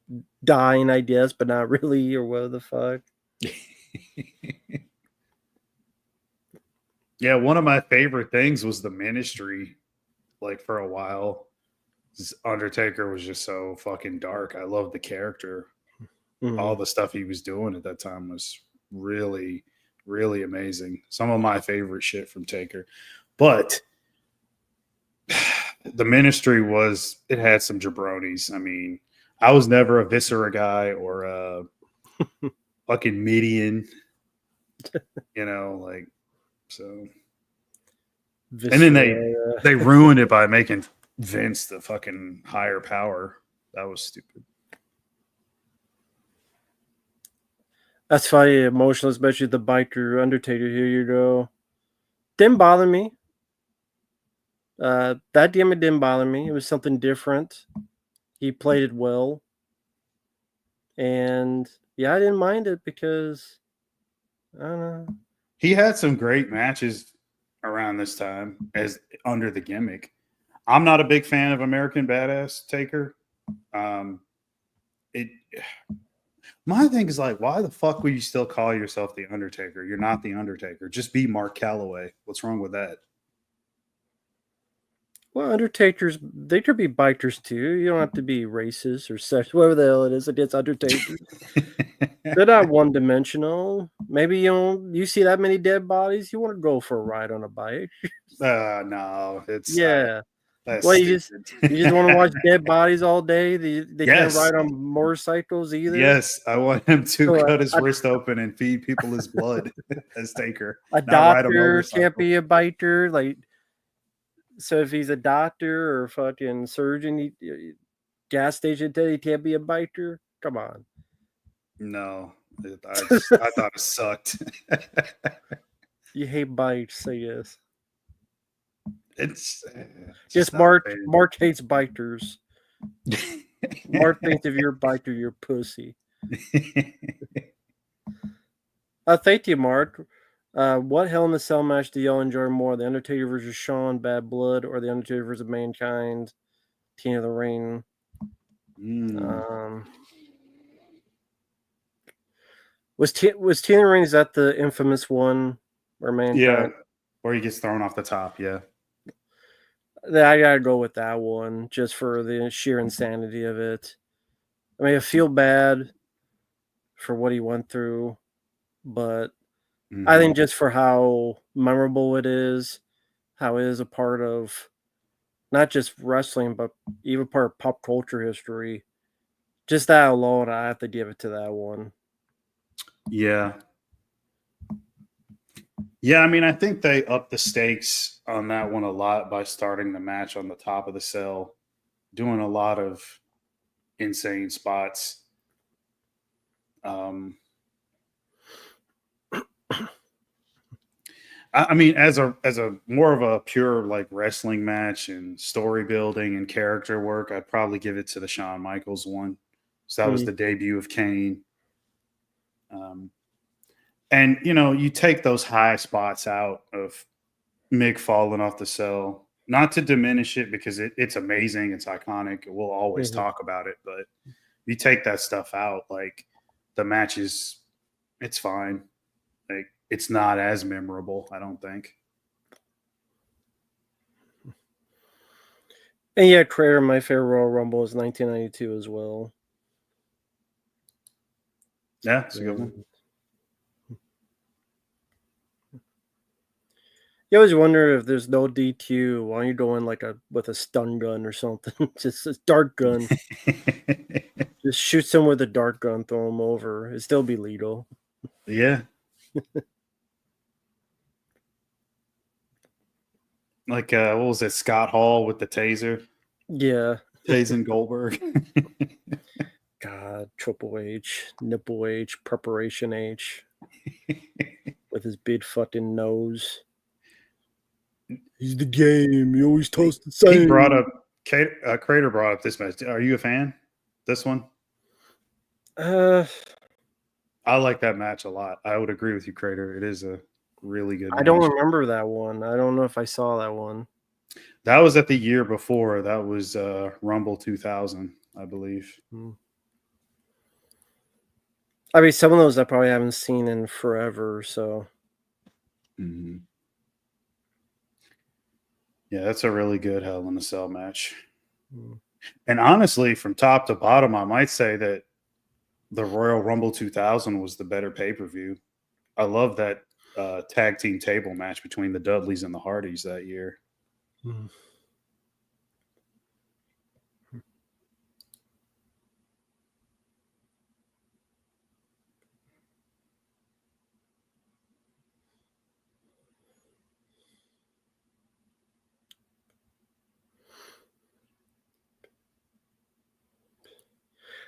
and dying, I guess, but not really, or what the fuck. Yeah, one of my favorite things was the Ministry. Like for a while, Undertaker was just so fucking dark. I loved the character. Mm-hmm. All the stuff he was doing at that time was really, really amazing. Some of my favorite shit from Taker. But the Ministry it had some jabronis. I mean, I was never a Viscera guy or a fucking Midian, so. Viscera. And then they ruined it by making Vince the fucking higher power. That was stupid. That's funny, emotional, especially the biker Undertaker. Here you go. Didn't bother me. That gimmick didn't bother me. It was something different. He played it well. And yeah, I didn't mind it because I don't know. He had some great matches around this time as under the gimmick. I'm not a big fan of American Badass Taker. My thing is like, why the fuck would you still call yourself the Undertaker? You're not the Undertaker. Just be Mark Calloway. What's wrong with that? Well, Undertakers, they could be bikers too. You don't have to be racist or sexual, whatever the hell it is against Undertakers. They're not one dimensional. Maybe you see that many dead bodies, you want to go for a ride on a bike. No, it's yeah. Well, you just want to watch dead bodies all day. They yes. can't ride on motorcycles either. Yes, I want him to cut his wrist open and feed people his blood as Taker. A doctor can't be a biker. So if he's a doctor or fucking surgeon, gas station attendant, he can't be a biker. Come on. No, I thought it sucked. You hate bikes, I guess. It's just Mark hates bikers. Mark thinks if you're a biker, you're a pussy. Thank you, Mark. What Hell in a Cell match do y'all enjoy more? The Undertaker versus Shawn, Bad Blood, or the Undertaker versus Mankind, King of the Ring? Was King of the Ring, is that the infamous one where Mankind? Yeah, where he gets thrown off the top, yeah. I gotta go with that one just for the sheer insanity of it. I mean, I feel bad for what he went through, but I think just for how memorable it is, how it is a part of not just wrestling, but even part of pop culture history, just that alone, I have to give it to that one. Yeah. Yeah, I mean, I think they upped the stakes on that one a lot by starting the match on the top of the cell, doing a lot of insane spots. I mean, as a more of a pure like wrestling match and story building and character work, I'd probably give it to the Shawn Michaels one. So that was the debut of Kane. And, you take those high spots out of Mick falling off the cell, not to diminish it because it's amazing. It's iconic. We'll always talk about it. But you take that stuff out, like the match it's fine. Like it's not as memorable, I don't think. And yeah, Crater, my favorite Royal Rumble is 1992 as well. Yeah, it's a good one. You always wonder if there's no DQ, why don't you go in with a stun gun or something? Just a dart gun. Just shoot someone with a dart gun, throw them over. It'd still be legal. Yeah. Like what was it? Scott Hall with the taser, Yeah. tasing Goldberg. God, Triple H, Nipple H, Preparation H, with his big fucking nose. He's the game. He always toast the same. He brought up Crater brought up this match. Are you a fan? This one? Uh, I like that match a lot. I would agree with you, Crater. It is a really good I don't match. remember that one. I don't know if I saw that one. That was at the year before. That was Rumble 2000, I believe. I mean, some of those I probably haven't seen in forever. So, Mm-hmm. Yeah, that's a really good Hell in a Cell match. And honestly, from top to bottom, I might say that the Royal Rumble 2000 was the better pay-per-view. I love that tag team table match between the Dudleys and the Hardys that year.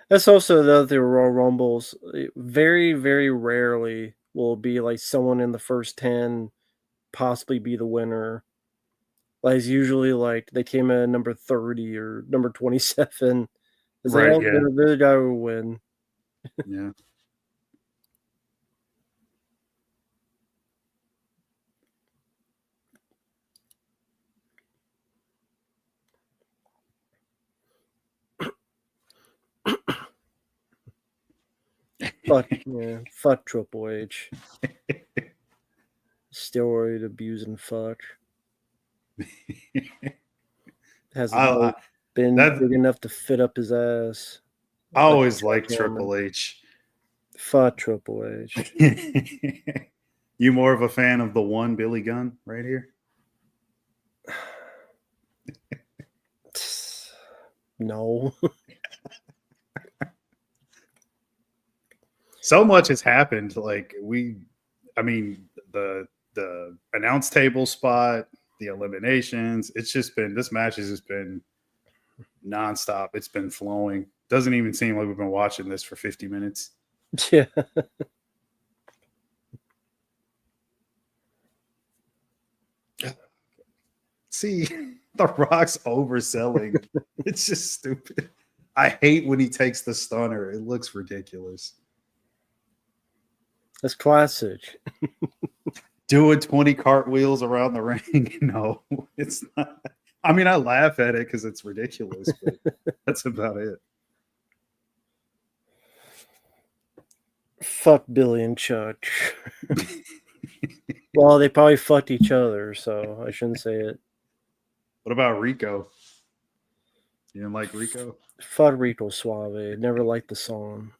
That's also the other Royal Rumbles. Very, very rarely will be like someone in the first 10 possibly be the winner. Like, it's usually like they came in at number 30 or number 27. It's like, Right, oh, yeah. the guy will win. Yeah. Fuck Triple H. Steroid abusing fuck. Hasn't been big enough to fit up his ass. I always liked Triple H. Fuck Triple H. You more of a fan of the one Billy Gunn right here? No. So much has happened. Like the announce table spot, the eliminations. It's just been, this match has just been nonstop. It's been flowing. Doesn't even seem like we've been watching this for 50 minutes. Yeah. See, The Rock's overselling. It's just stupid. I hate when he takes the stunner. It looks ridiculous. That's classic. Doing 20 cartwheels around the ring. No, it's not. I mean, I laugh at it because it's ridiculous, but that's about it. Fuck Billy and Chuck. Well, they probably fucked each other, so I shouldn't say it. What about Rico? You didn't like Rico? Fuck Rico Suave. Never liked the song.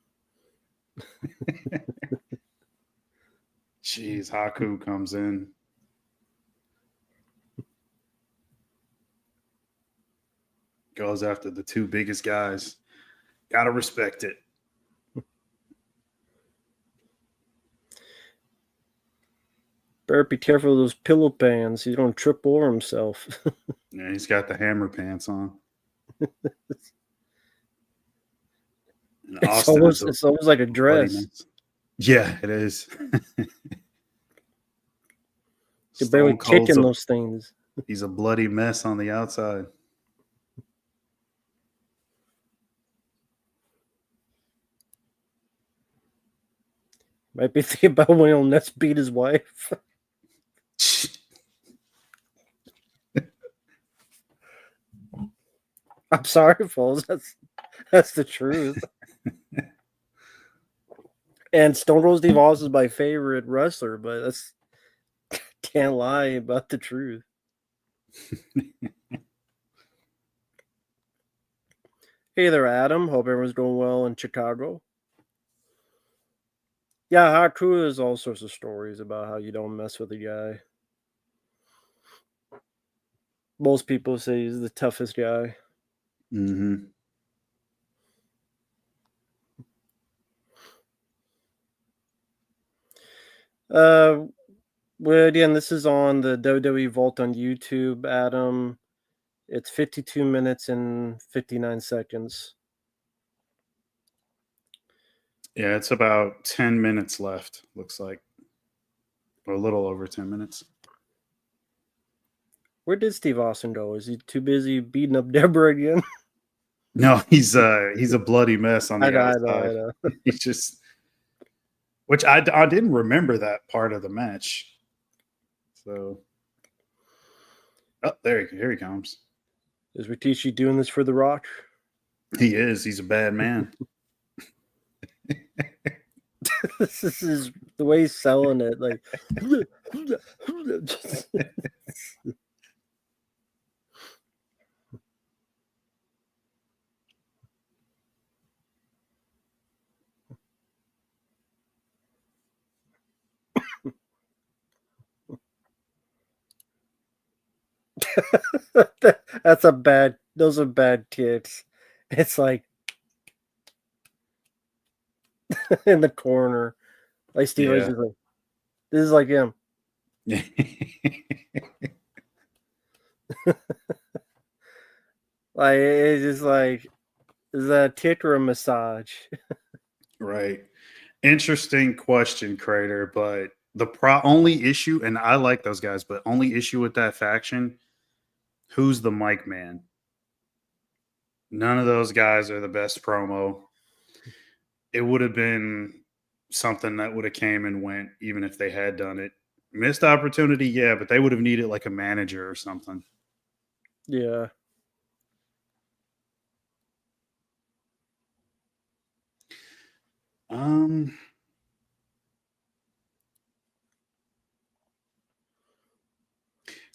Jeez, Haku comes in. Goes after the two biggest guys. Gotta respect it. Better be careful of those pillow pants. He's going to trip over himself. Yeah, he's got the hammer pants on. It's almost like a dress. Yeah, it is. You're barely kicking those things. He's a bloody mess on the outside. Might be thinking about when he'll next beat his wife. I'm sorry, folks. That's the truth. And Stone Cold Steve Austin is my favorite wrestler, but that's can't lie about the truth. Hey there, Adam. Hope everyone's doing well in Chicago. Yeah, Haku has all sorts of stories about how you don't mess with a guy. Most people say he's the toughest guy. Mm-hmm. Well, again, this is on the WWE Vault on YouTube, Adam. It's 52 minutes and 59 seconds. Yeah, it's about 10 minutes left, looks like. Or a little over 10 minutes. Where did Steve Austin go? Is he too busy beating up Deborah again? No, he's a bloody mess on the I outside. know. He's just, which I didn't remember that part of the match. So, oh, here he comes. Is Rikishi doing this for The Rock? He is. He's a bad man. This is the way he's selling it. Like, those are bad kicks. It's like in the corner. Like Steve is just like, this is like him. Like it's just like, is that a kick or a massage? Right. Interesting question, Crater. But the only issue, and I like those guys, but only issue with that faction, who's the mic man? None of those guys are the best promo. It would have been something that would have came and went, even if they had done it. Missed opportunity, yeah, but they would have needed like a manager or something. Yeah.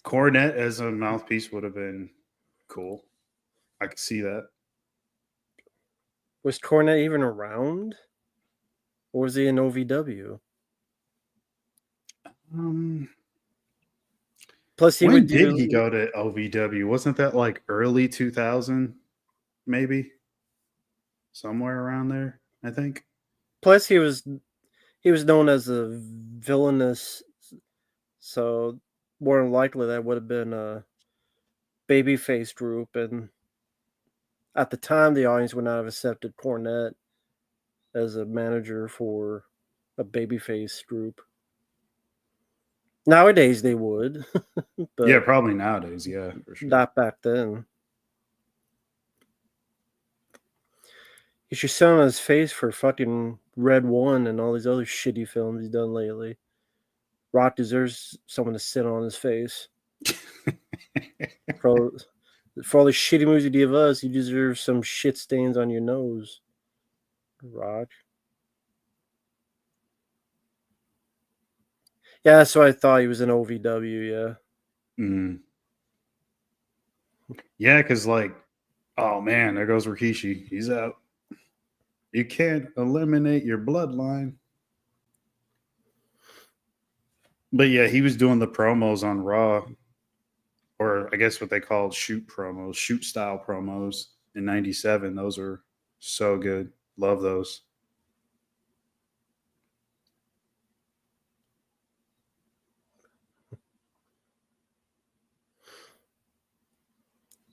Cornette as a mouthpiece would have been cool. I could see that. Was Cornette even around? Or was he in OVW? Plus, when did he go to OVW? Wasn't that like early 2000, maybe? Somewhere around there, I think. Plus, he was known as a villainous, so more than likely that would have been a babyface group, and at the time, the audience would not have accepted Cornette as a manager for a babyface group. Nowadays, they would. But yeah, probably nowadays, yeah, for sure. Not back then. He should sit on his face for fucking Red One and all these other shitty films he's done lately. Rock deserves someone to sit on his face. for all the shitty movies you give us, you deserve some shit stains on your nose. Rock. Yeah, that's what I thought. He was in OVW, yeah. Mm. Yeah, because like, oh man, there goes Rikishi. He's out. You can't eliminate your bloodline. But yeah, he was doing the promos on Raw, or I guess what they called shoot promos, shoot style promos in '97. Those are so good. Love those.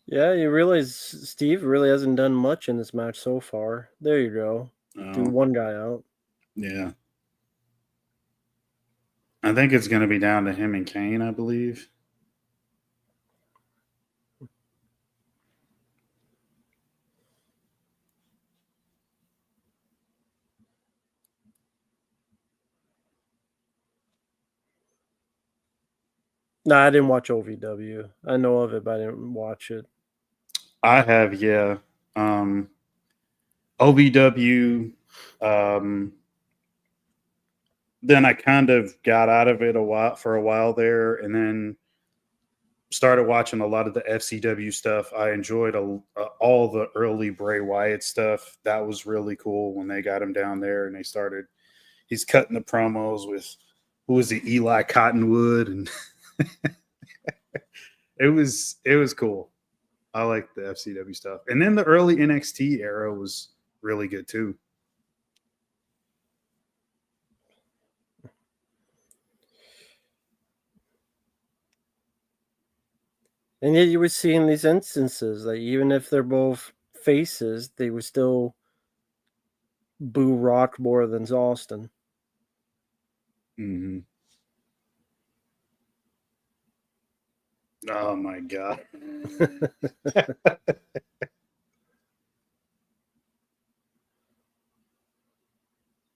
Yeah, you realize Steve really hasn't done much in this match so far. There you go. Do one guy out. Yeah. I think it's going to be down to him and Kane, I believe. No, I didn't watch OVW. I know of it, but I didn't watch it. I have, yeah. OVW. Then I kind of got out of it for a while there, and then started watching a lot of the FCW stuff. I enjoyed all the early Bray Wyatt stuff. That was really cool when they got him down there and he's cutting the promos with, who was it, Eli Cottonwood, and it was cool. I like the FCW stuff. And then the early NXT era was really good too. And yet you would see in these instances that even if they're both faces, they would still boo Rock more than Austin. Mm-hmm. Oh my god.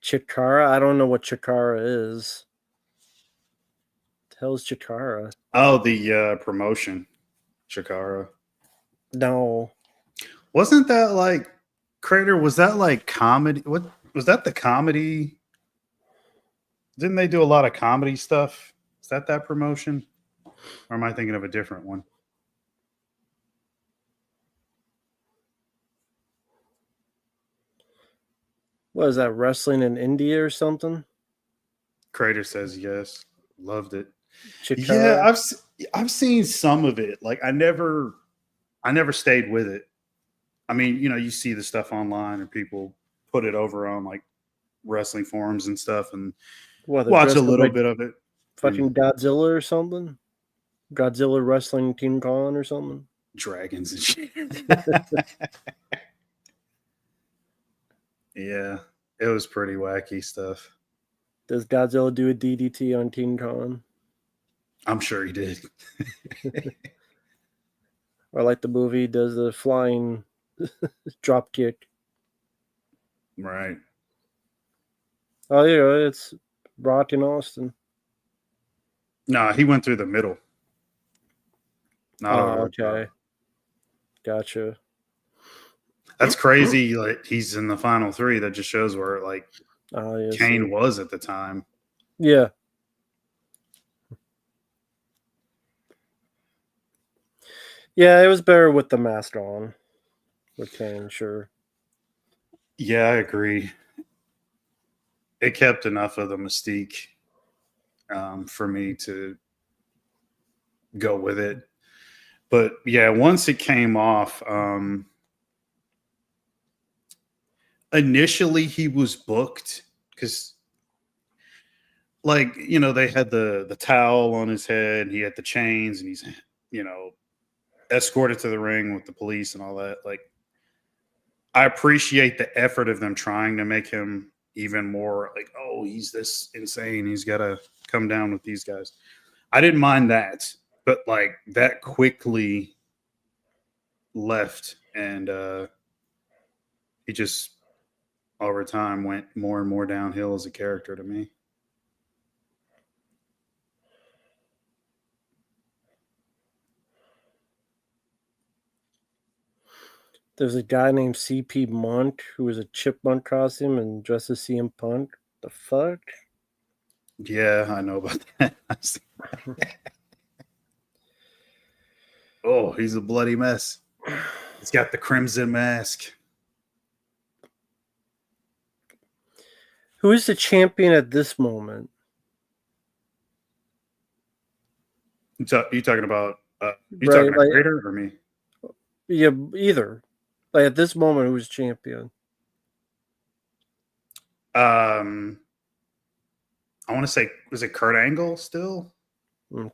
Chikara? I don't know what Chikara is. What the hell's Chikara? Oh, the promotion, Chikara. No. Wasn't that like Crater? Was that like comedy? What was that? The comedy? Didn't they do a lot of comedy stuff? Is that promotion? Or am I thinking of a different one? What is that, wrestling in India or something? Crater says yes. Loved it. Yeah, Chikara? I've seen some of it. Like I never stayed with it. I mean, you see the stuff online and people put it over on like wrestling forums and stuff and What, they're watch a dressed up little like bit of it. fucking Godzilla or something? Godzilla wrestling King Kong or something? Dragons and shit. Yeah, it was pretty wacky stuff. Does Godzilla do a DDT on King Kong? I'm sure he did. Or like the movie does the flying drop kick. Right. Oh yeah, it's Rock and Austin. No, he went through the middle. Not over Oh, the top. okay. Gotcha. That's crazy. Like he's in the final three. That just shows where like Oh, yes. Kane was at the time. Yeah. Yeah, it was better with the mask on. With Kane, sure. Yeah, I agree. It kept enough of the mystique for me to go with it. But yeah, once it came off, initially he was booked because like they had the towel on his head and he had the chains and he's escorted to the ring with the police and all that. Like I appreciate the effort of them trying to make him even more like, oh, he's this insane, he's got to come down with these guys. I didn't mind that, but like that quickly left and he just over time went more and more downhill as a character to me. There's a guy named CP Monk who was a chipmunk costume and dressed as CM Punk. The fuck? Yeah, I know about that. Oh, he's a bloody mess. He's got the crimson mask. Who is the champion at this moment? You talking about you Right, talking about like, Crater or me? yeah, either. Like at this moment, who's champion? I want to say, was it Kurt Angle still?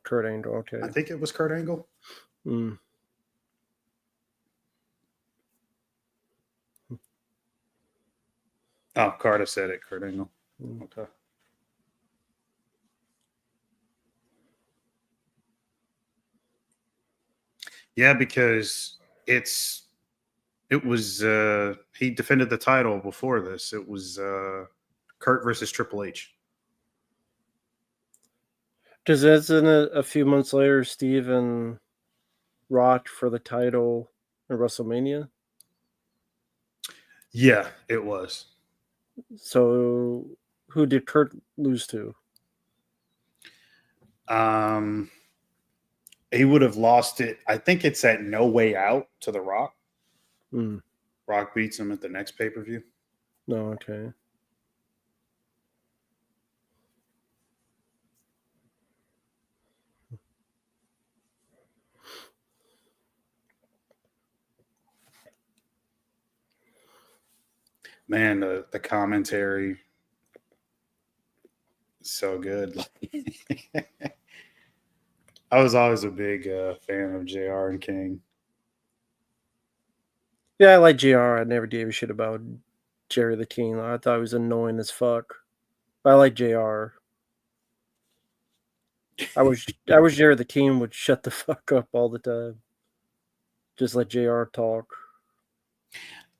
Kurt Angle, okay. I think it was Kurt Angle. Mm. Oh, Carter said it, Kurt Angle. Okay. Yeah, because it was he defended the title before this. It was Kurt versus Triple H. Because isn't it a few months later, Steve and Rock for the title in WrestleMania? Yeah, it was. So who did Kurt lose to? He would have lost it. I think it's at No Way Out to The Rock. Mm. Rock beats him at the next pay-per-view. No, okay. Man, the commentary is so good. I was always a big fan of JR and King. Yeah, I like JR. I never gave a shit about Jerry the King. I thought he was annoying as fuck. But I like JR. I wish Jerry the King would shut the fuck up all the time. Just let JR talk.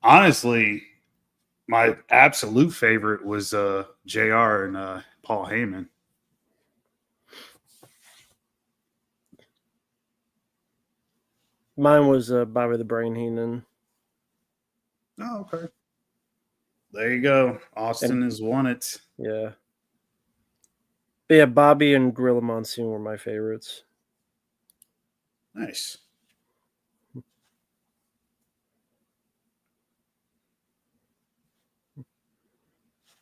Honestly, my absolute favorite was JR and Paul Heyman. Mine was Bobby the Brain Heenan. Oh, okay. There you go. Austin And has won it. yeah. But yeah, Bobby and Gorilla Monsoon were my favorites. Nice.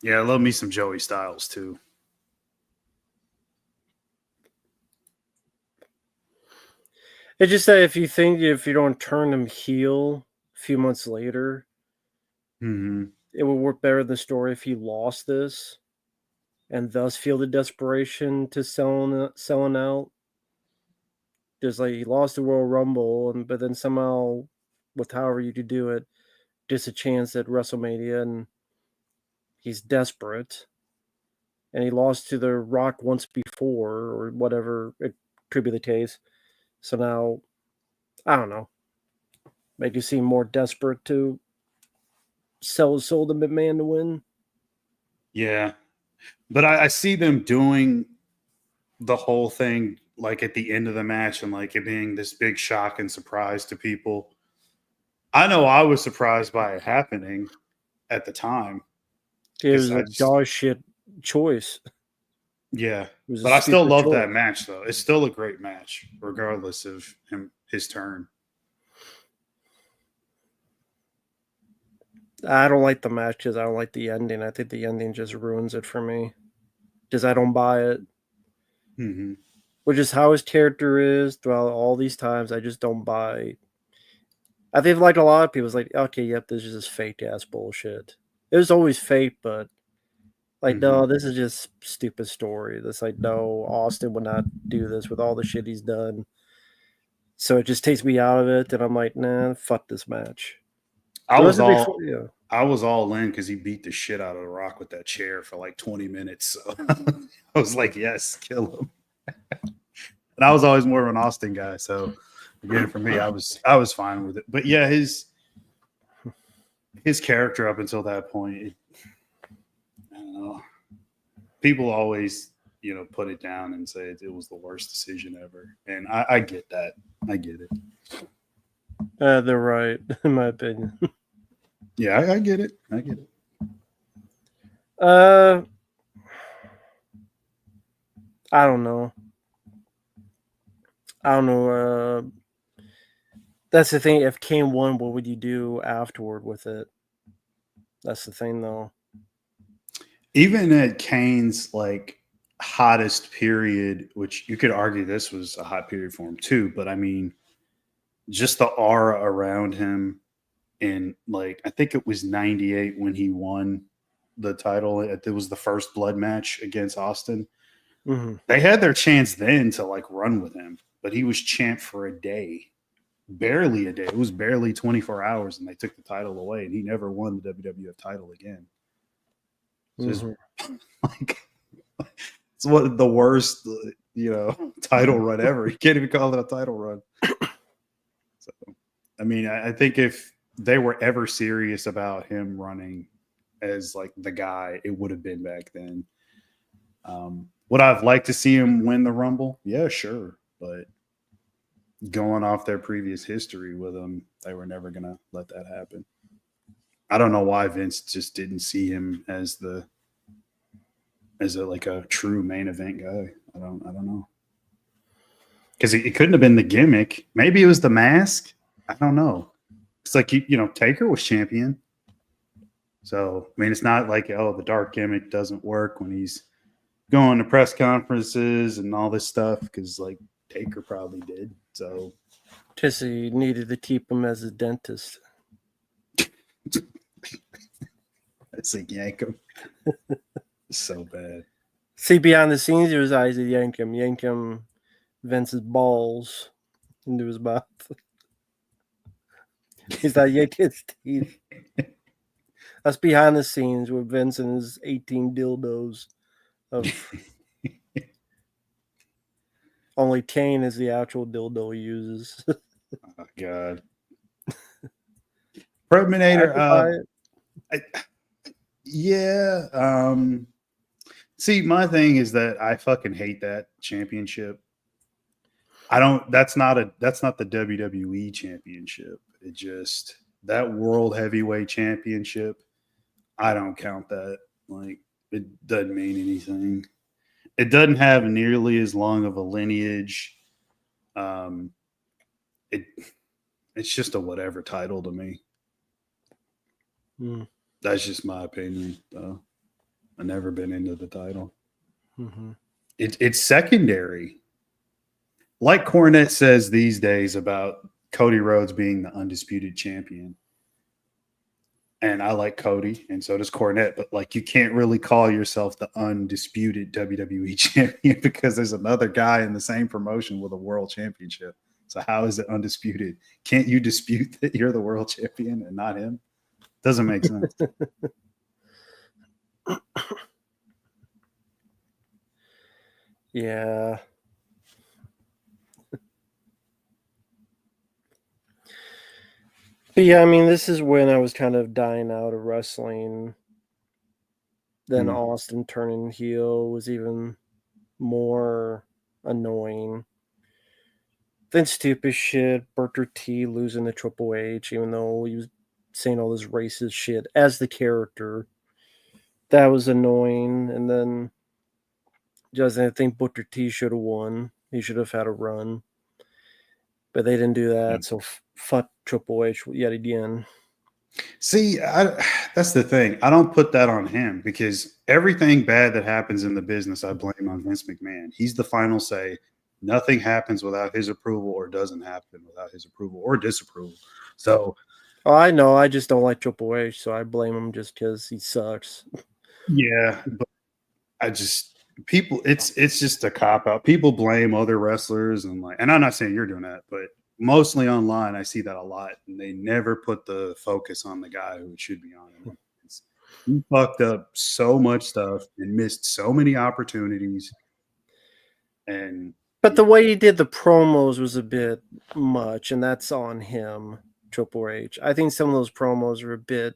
Yeah, I love me some Joey Styles too. It's just that if you don't turn him heel a few months later, Mm-hmm. it would work better in the story if he lost this and thus feel the desperation to selling out. Just like he lost the Royal Rumble, but then somehow, with however you could do it, just a chance at WrestleMania, and he's desperate. And he lost to The Rock once before, or whatever it could be the case. So now, I don't know, make you seem more desperate to sell his soul to McMahon to win. Yeah, but I see them doing the whole thing like at the end of the match and like it being this big shock and surprise to people. I know I was surprised by it happening at the time It because was I a just dog shit choice. yeah, It was a but I still stupid love choice. that match though. It's still a great match regardless of his turn. I don't like the match because I don't like the ending. I think the ending just ruins it for me. Because I don't buy it. Mm-hmm. Which is how his character is throughout all these times. I just don't buy. I think like a lot of people, it's like, okay, yep, this is just fake ass bullshit. It was always fake, but like, Mm-hmm. no, this is just stupid story. That's like, no, Austin would not do this with all the shit he's done. So it just takes me out of it, and I'm like, nah, fuck this match. I It was wasn't before, all yeah. I was all in because he beat the shit out of The Rock with that chair for like 20 minutes. So I was like, yes, kill him. And I was always more of an Austin guy. So again, for me, I was fine with it. But yeah, his character up until that point, I don't know. People always, put it down and say it was the worst decision ever. And I get that. I get it. They're right, in my opinion. Yeah, I get it. I get it. Uh, I don't know. I don't know. That's the thing. If Kane won, what would you do afterward with it? That's the thing, though. Even at Kane's like hottest period, which you could argue this was a hot period for him too, but I mean, just the aura around him, and like I think it was '98 when he won the title. It was the first blood match against Austin. Mm-hmm. They had their chance then to like run with him, but he was champ for a day, barely a day. It was barely 24 hours, and they took the title away, and he never won the WWF title again. So it's like it's what the worst, title run ever. You can't even call it a title run. So, I mean, I think if they were ever serious about him running as like the guy, it would have been back then. Would I have liked to see him win the Rumble? Yeah, sure. But going off their previous history with him, they were never going to let that happen. I don't know why Vince just didn't see him as like a true main event guy. I don't know. Because it couldn't have been the gimmick. Maybe it was the mask. I don't know. It's like Taker was champion. So I mean, it's not like the dark gimmick doesn't work when he's going to press conferences and all this stuff because like Taker probably did. So Just he needed to keep him as a dentist. it's like yank him. So bad. See, behind the scenes, it was always a yank him. Vince's balls into his mouth. He's not yanked his teeth. That's behind the scenes with Vince and his 18 dildos of only Kane is the actual dildo he uses. Oh God. PREDMINATOR. Yeah. See, my thing is that I fucking hate that championship. That's not the WWE championship. It just, that world heavyweight championship, I don't count that. Like, it doesn't mean anything. It doesn't have nearly as long of a lineage. It's just a whatever title to me. That's just my opinion, though. I've never been into the title. Mm-hmm. It's secondary. Like Cornette says these days about Cody Rhodes being the undisputed champion. And I like Cody, and so does Cornette, but like, you can't really call yourself the undisputed WWE champion because there's another guy in the same promotion with a world championship. So how is it undisputed? Can't you dispute that you're the world champion and not him? Doesn't make sense. Yeah. But yeah, I mean, this is when I was kind of dying out of wrestling. Then Austin turning heel was even more annoying. Then stupid shit, Booker T losing to Triple H, even though he was saying all this racist shit as the character. That was annoying. And then just, I think Booker T should have won. He should have had a run. But they didn't do that, so fuck Triple H yet again. See, that's the thing. I don't put that on him because everything bad that happens in the business, I blame on Vince McMahon. He's the final say. Nothing happens without his approval or doesn't happen without his approval or disapproval. So, I know. I just don't like Triple H, so I blame him just because he sucks. Yeah, but it's just a cop out. People blame other wrestlers and I'm not saying you're doing that, but mostly online I see that a lot, and they never put the focus on the guy who it should be on. He fucked up so much stuff and missed so many opportunities. But the way he did the promos was a bit much, and that's on him, Triple H. I think some of those promos are a bit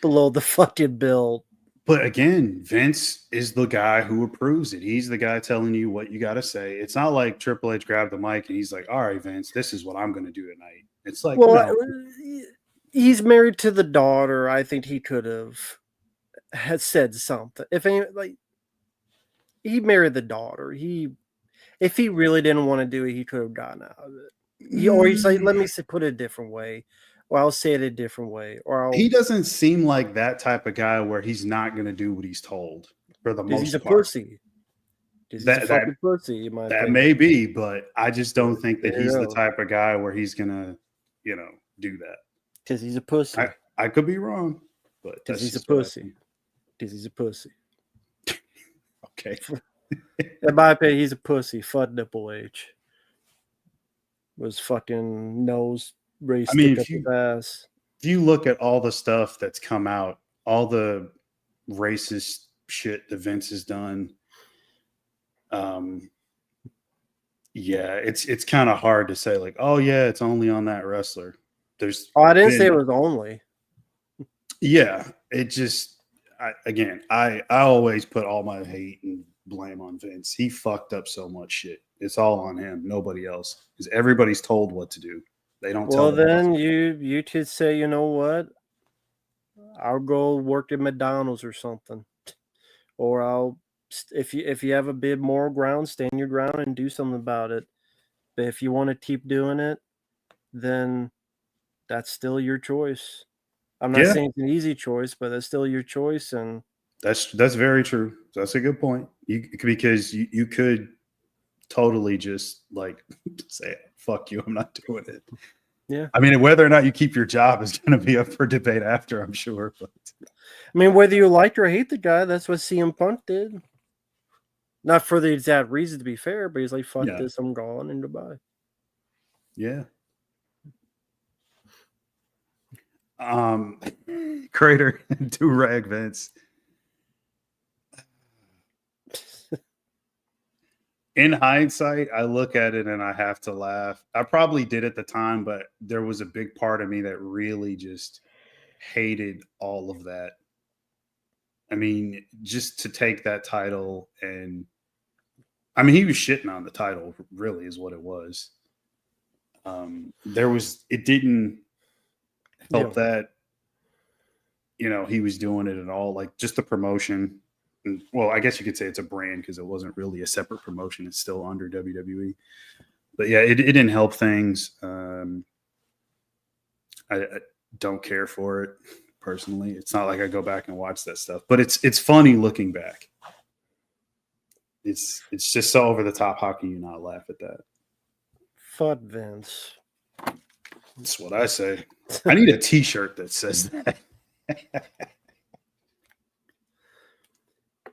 below the fucking bill. But again, Vince is the guy who approves it. He's the guy telling you what you got to say. It's not like Triple H grabbed the mic and he's like, all right, Vince, this is what I'm going to do tonight. It's like, well, he's married to the daughter. I think he could have said something. If any, like, he married the daughter. If he really didn't want to do it, he could have gotten out of it. Or he's like, let me put it a different way. Or I'll say it a different way. He doesn't seem like that type of guy where he's not going to do what he's told for the most part. He's a pussy. He's a fucking pussy, in my opinion. That may be, but I just don't think that he's the type of guy where he's going to, do that. Because he's a pussy. I could be wrong, but because he's a pussy. Because he's a pussy. Okay. In my opinion, he's a pussy. Fuck Triple H. Was fucking nose race. I mean, if you look at all the stuff that's come out, all the racist shit that Vince has done, yeah, it's kind of hard to say like, oh yeah, it's only on that wrestler. I didn't say it was only. Yeah, it just I always put all my hate and blame on Vince. He fucked up so much shit. It's all on him, nobody else. Because everybody's told what to do. They don't tell. Well, then you could say, you know what? I'll go work at McDonald's or something, or if you have a bit more ground, stand your ground and do something about it. But if you want to keep doing it, then that's still your choice. I'm not saying it's an easy choice, but that's still your choice, and that's very true. That's a good point. Because you could totally just like say, fuck you, I'm not doing it. Yeah. I mean, whether or not you keep your job is going to be up for debate after, I'm sure. But I mean, whether you like or hate the guy, that's what CM Punk did. Not for the exact reason, to be fair, but he's like, fuck Yeah. this, I'm gone in Dubai. Yeah. Crater do-rag Vince. In hindsight, I look at it and I have to laugh. I probably did at the time, but there was a big part of me that really just hated all of that. I mean, just to take that title and I mean, he was shitting on the title, really, is what it was. It didn't help that, he was doing it at all. Like just the promotion. Well, I guess you could say it's a brand because it wasn't really a separate promotion. It's still under WWE. But yeah, it didn't help things. I don't care for it personally. It's not like I go back and watch that stuff, but it's funny looking back. It's just so over the top. How can you not laugh at that? Fuck Vince. That's what I say. I need a T-shirt that says that.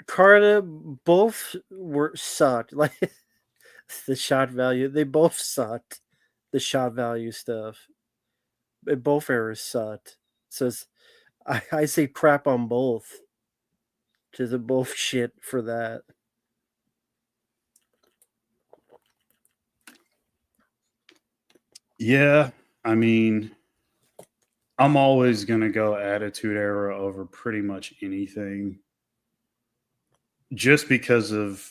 Carter, both were sucked. Like the shot value, they both sucked. The shot value stuff. Both errors sucked. So I say crap on both. Because they're both shit for that. Yeah, I mean, I'm always going to go Attitude Era over pretty much anything. Just because of,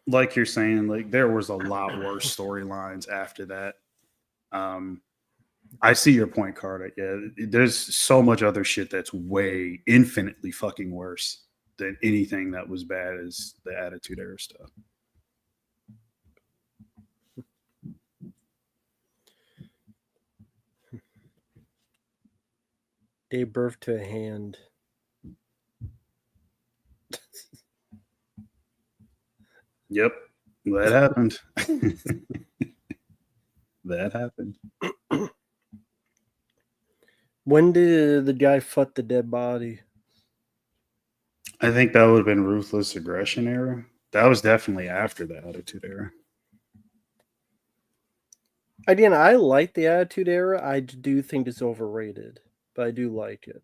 like you're saying, like there was a lot worse storylines after that. I see your point, Carter. Yeah, there's so much other shit that's way infinitely fucking worse than anything that was bad as the Attitude Era stuff. Gave birth to a hand. Yep, that happened. That happened. When did the guy fuck the dead body? I think that would have been Ruthless Aggression Era. That was definitely after the Attitude Era. Again, I like the Attitude Era. I do think it's overrated, but I do like it.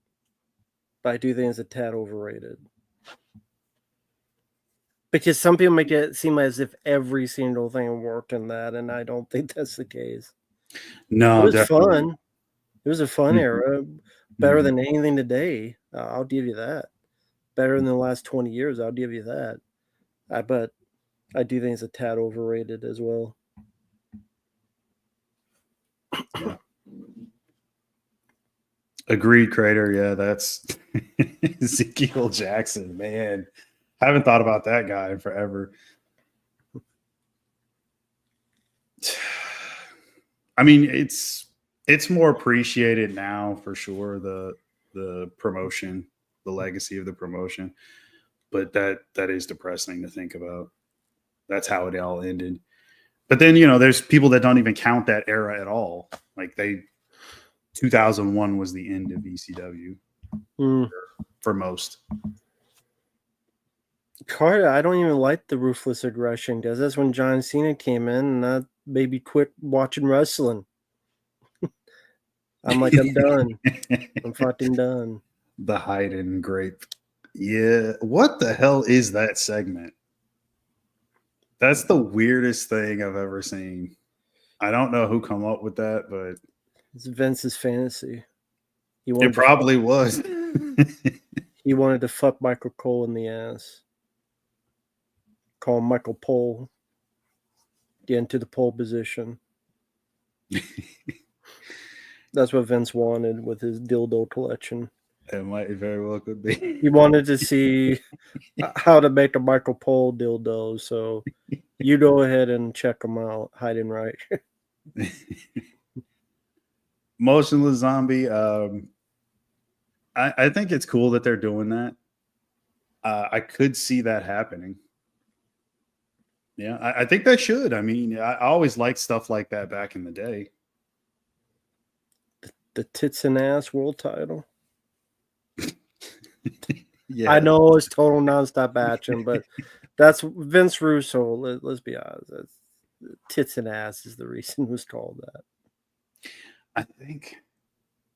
But I do think it's a tad overrated. Because some people make it seem as if every single thing worked in that, and I don't think that's the case. No, it was definitely. fun. It was a fun era. Better than anything today. I'll give you that. Better than the last 20 years. I'll give you that. But I do think it's a tad overrated as well. Yeah. Agreed, Crater. Yeah, that's Ezekiel Jackson, man. I haven't thought about that guy in forever. I mean, it's more appreciated now for sure, the promotion, the legacy of the promotion. But that is depressing to think about. That's how it all ended. But then, there's people that don't even count that era at all. Like 2001 was the end of ECW for most. Carter, I don't even like the Ruthless Aggression because that's when John Cena came in and I maybe quit watching wrestling. I'm like, I'm done. I'm fucking done. The Hidden Grape. Yeah. What the hell is that segment? That's the weirdest thing I've ever seen. I don't know who come up with that, but it's Vince's fantasy. It probably was. He wanted to fuck Michael Cole in the ass. Call him Michael Pole. Get into the pole position. That's what Vince wanted with his dildo collection. It might very well could be. He wanted to see how to make a Michael Pole dildo, so you go ahead and check them out. Hiding right. Motionless Zombie. I think it's cool that they're doing that. I could see that happening. Yeah, I think they should. I mean, I always liked stuff like that back in the day. The tits and ass world title. Yeah, I know it's total nonstop action, but That's Vince Russo. Let's be honest. Tits and ass is the reason it was called that. I think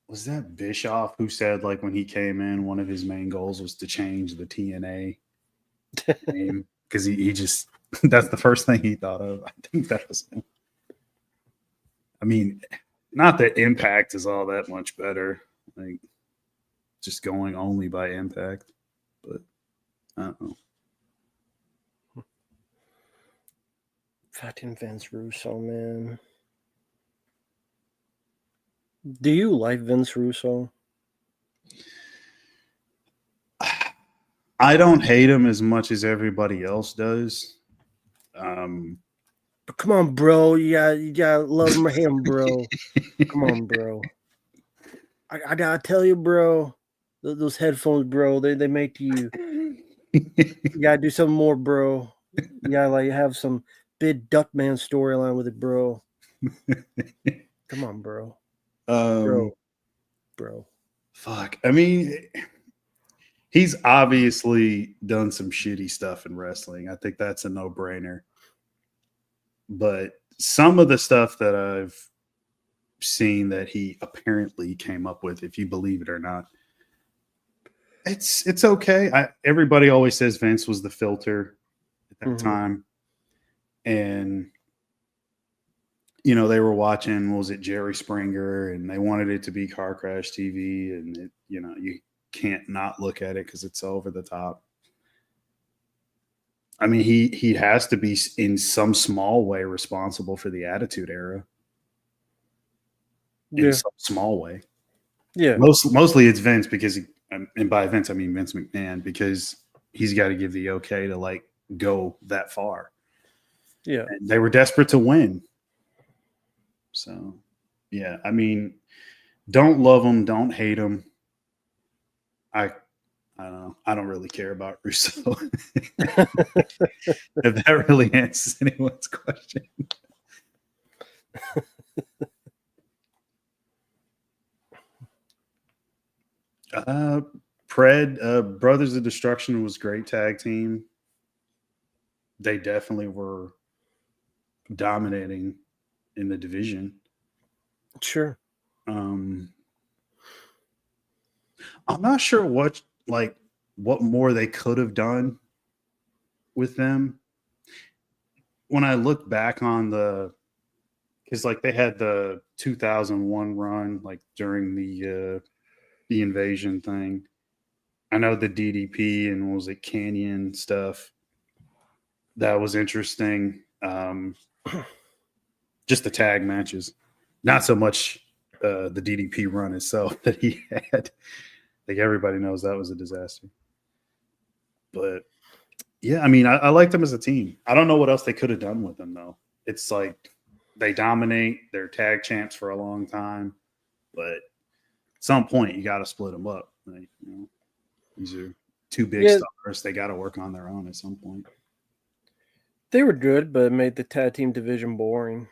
was that Bischoff who said like when he came in, one of his main goals was to change the TNA name because he just that's the first thing he thought of. I think that was him. I mean, not that Impact is all that much better. Like just going only by Impact, but I don't know. Fucking Vince Russo, man. Do you like Vince Russo? I don't hate him as much as everybody else does. Come on, bro. You gotta love him, bro. Come on, bro. I gotta tell you, bro. Those headphones, bro. They make you. You gotta do something more, bro. You gotta like have some big Duckman storyline with it, bro. Come on, bro. Bro. Fuck. I mean, he's obviously done some shitty stuff in wrestling. I think that's a no-brainer. But some of the stuff that I've seen that he apparently came up with, if you believe it or not, it's okay. Everybody always says Vince was the filter at that time. And you know, they were watching, what was it, Jerry Springer, and they wanted it to be Car Crash TV, and it, you know, you can't not look at it because it's over the top. I mean, he has to be in some small way responsible for the Attitude Era. In some small way. Yeah. Mostly it's Vince because and by Vince I mean Vince McMahon, because he's got to give the okay to like go that far. Yeah. And they were desperate to win. So, yeah, I mean, don't love him, don't hate him. I don't know. I don't really care about Russo. If that really answers anyone's question. Brothers of Destruction was a great tag team. They definitely were dominating in the division. Sure. I'm not sure what more they could have done with them. When I look back on because like they had the 2001 run, like during the invasion thing. I know the DDP and what was it, Canyon stuff. That was interesting. Just the tag matches, not so much the DDP run itself that he had. Like everybody knows that was a disaster. But yeah, I mean, I liked them as a team. I don't know what else they could have done with them though. It's like they dominate. They're tag champs for a long time, but at some point you got to split them up. Like, you know, these are two big stars. They got to work on their own at some point. They were good, but it made the tag team division boring.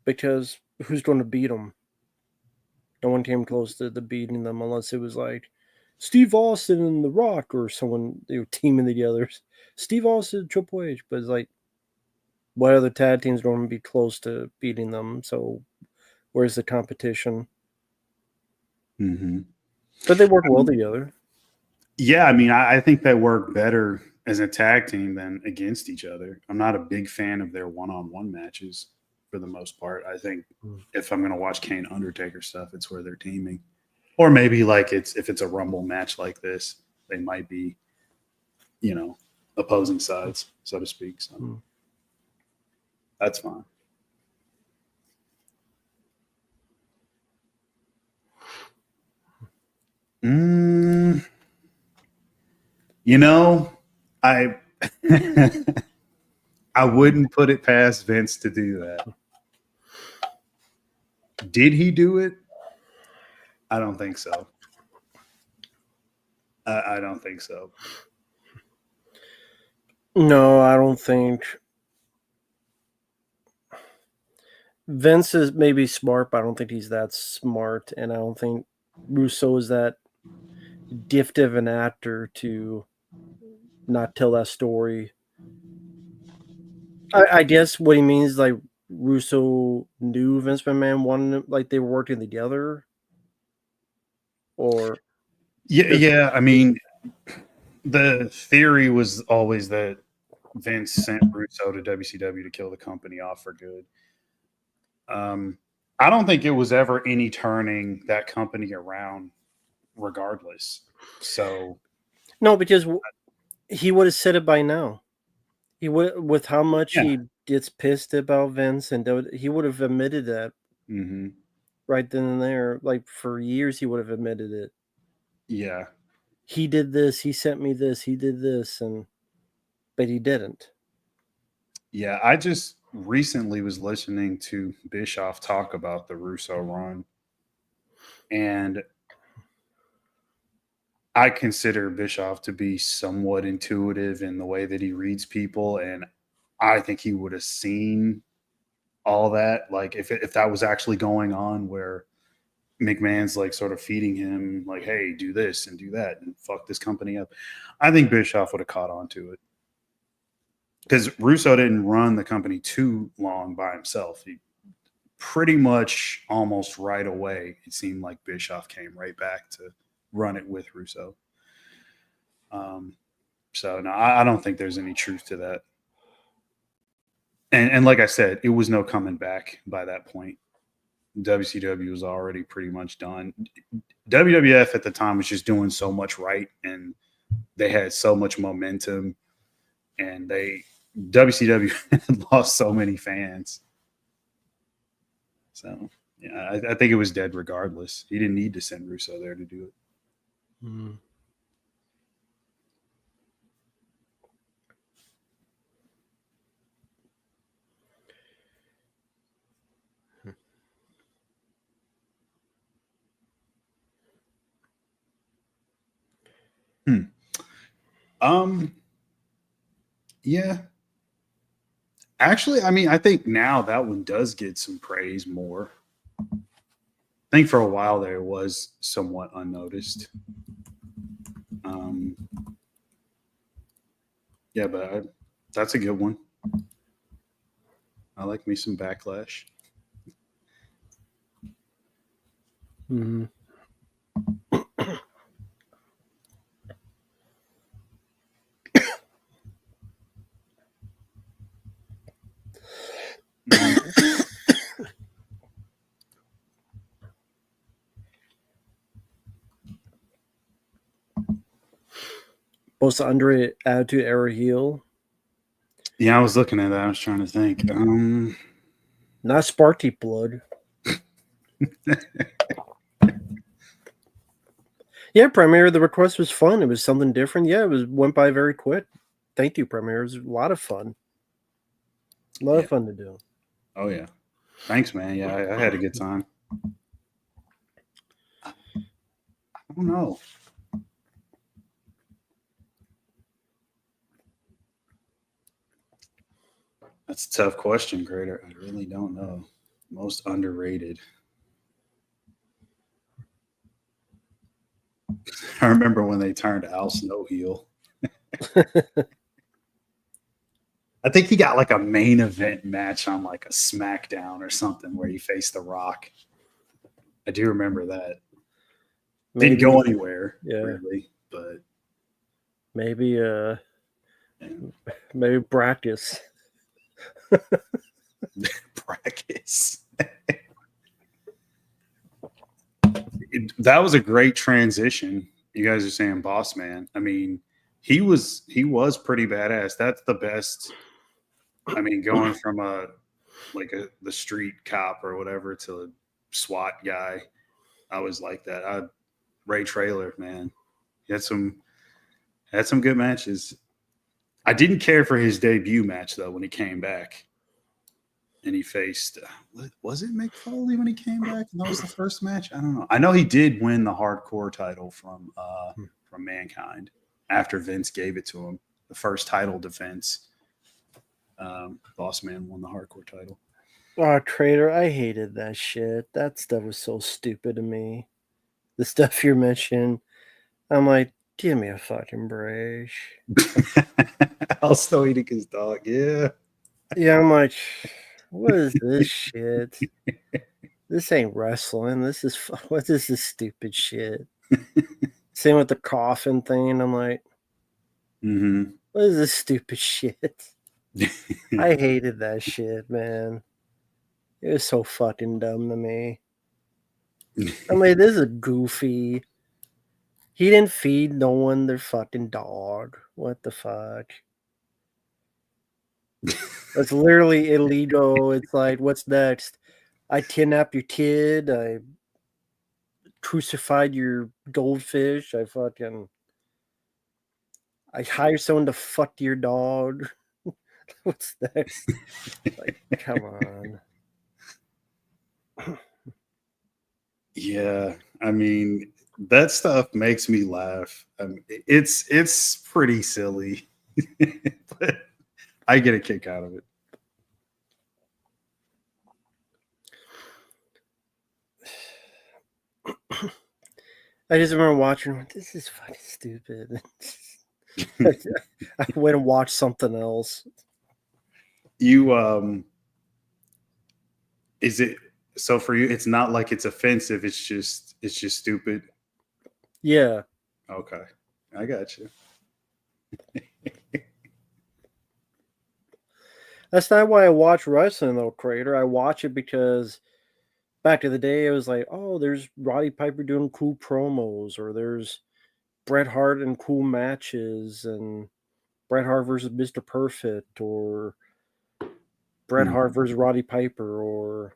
Because who's going to beat them? No one came close to beating them unless it was like Steve Austin and The Rock or someone, they were teaming together. Steve Austin, Triple H, but it's like, what other tag teams going to be close to beating them? So where's the competition? But they work well together. Yeah, I mean, I think they work better as a tag team than against each other. I'm not a big fan of their one-on-one matches for the most part. I think if I'm going to watch Kane Undertaker stuff, it's where they're teaming. Or maybe like if it's a Rumble match like this, they might be, you know, opposing sides, so to speak. So that's fine. You know, I wouldn't put it past Vince to do that. Did he do it? I don't think so. I don't think so. No, I don't think. Vince is maybe smart, but I don't think he's that smart. And I don't think Russo is that gift of an actor to not tell that story. I guess what he means, like Russo knew Vince McMahon wanted him, like they were working together, or Yeah. I mean, the theory was always that Vince sent Russo to WCW to kill the company off for good. I don't think it was ever any turning that company around, regardless. So no, because he would have said it by now. He would, with how much yeah, he gets pissed about Vince, and he would have admitted that mm-hmm. right then and there. Like for years, he would have admitted it. Yeah, He did this. He sent me this. He did this, but he didn't. yeah. I just recently was listening to Bischoff talk about the Russo run, and I consider Bischoff to be somewhat intuitive in the way that he reads people, and I think he would have seen all that. Like if that was actually going on, where McMahon's like sort of feeding him, like, "Hey, do this and do that, and fuck this company up." I think Bischoff would have caught on to it because Russo didn't run the company too long by himself. He pretty much almost right away, it seemed like Bischoff came right back to run it with Russo. So no, I don't think there's any truth to that. And like I said, it was no coming back by that point. WCW was already pretty much done. WWF at the time was just doing so much right, and they had so much momentum, and WCW had lost so many fans. So yeah, I think it was dead regardless. He didn't need to send Russo there to do it. Mm. Yeah. Actually, I mean, I think now that one does get some praise more. I think for a while there it was somewhat unnoticed. Yeah, but that's a good one. I like me some Backlash. Mm. Most underrated Attitude Era heel. Yeah, I was looking at that. I was trying to think. Not Sparky Blood. Yeah, Premier. The request was fun. It was something different. Yeah, went by very quick. Thank you, Premier. It was a lot of fun. A lot of fun to do. Oh yeah. Thanks, man. Yeah, I had a good time. I don't know. That's a tough question, Grader. I really don't know. Most underrated. I remember when they turned Al Snow heel. I think he got like a main event match on like a SmackDown or something where he faced The Rock. I do remember that. Didn't go anywhere, really, but maybe yeah. maybe practice. Brackets. That was a great transition. You guys are saying Boss Man. I mean, he was pretty badass. That's the best. I mean, going from the street cop or whatever to a SWAT guy, I was like that. Ray Traylor, man, he had some good matches. I didn't care for his debut match though when he came back, and he faced was it Mick Foley when he came back? And that was the first match. I don't know. I know he did win the hardcore title from Mankind after Vince gave it to him. The first title defense. Boss Man won the hardcore title. Oh, Trader, I hated that shit. That stuff was so stupid to me. The stuff you're mentioning, I'm like, Give me a fucking break. I'll still eating his dog. Yeah. Yeah, I'm like, what is this shit? This ain't wrestling. What is this stupid shit? Same with the coffin thing. I'm like, Mm-hmm. what is this stupid shit? I hated that shit, man. It was so fucking dumb to me. I'm like, this is goofy. He didn't feed no one their fucking dog. What the fuck? That's literally illegal. It's like, what's next? I kidnapped your kid. I crucified your goldfish. I hire someone to fuck your dog. What's next? Like, come on. Yeah, I mean that stuff makes me laugh. It's pretty silly, but I get a kick out of it. I just remember watching. This is fucking stupid. I went and watched something else. You is it so for you? It's not like it's offensive. It's just stupid. Yeah, Okay, I got you. that's not why I watch wrestling though, Crater. I watch it because back in the day, it was like, oh, there's Roddy Piper doing cool promos, or there's Bret Hart in cool matches, and Bret Hart versus Mr. Perfect, or Bret Mm. Hart versus Roddy Piper, or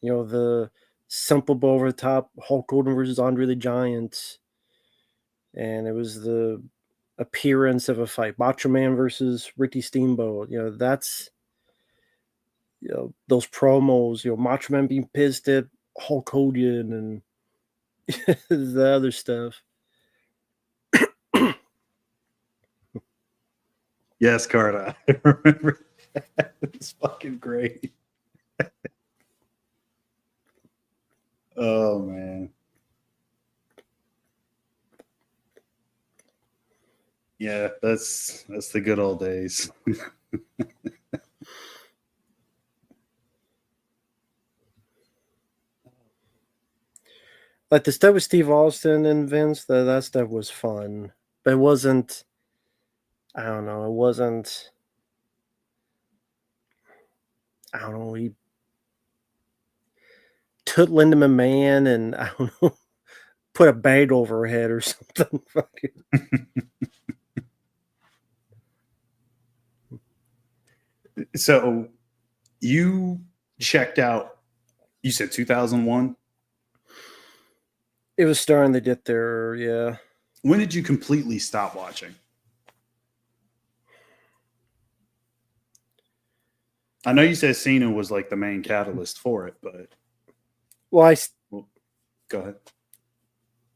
the simple but over the top Hulk Hogan versus Andre the Giant, and it was the appearance of a fight, Macho Man versus Ricky Steamboat. That's those promos. Macho Man being pissed at Hulk Hogan and the other stuff. Yes, Carter. I remember that. It's fucking great. Oh man. Yeah, that's the good old days. Like the stuff with Steve Austin and Vince, that stuff was fun, but it wasn't. I don't know. It wasn't. I don't know. He took Linda McMahon and I don't know, put a bag over her head or something. So you checked out, you said 2001. It was starting to get there. Yeah. When did you completely stop watching? I know you said Cena was like the main catalyst for it, but Well, well, go ahead.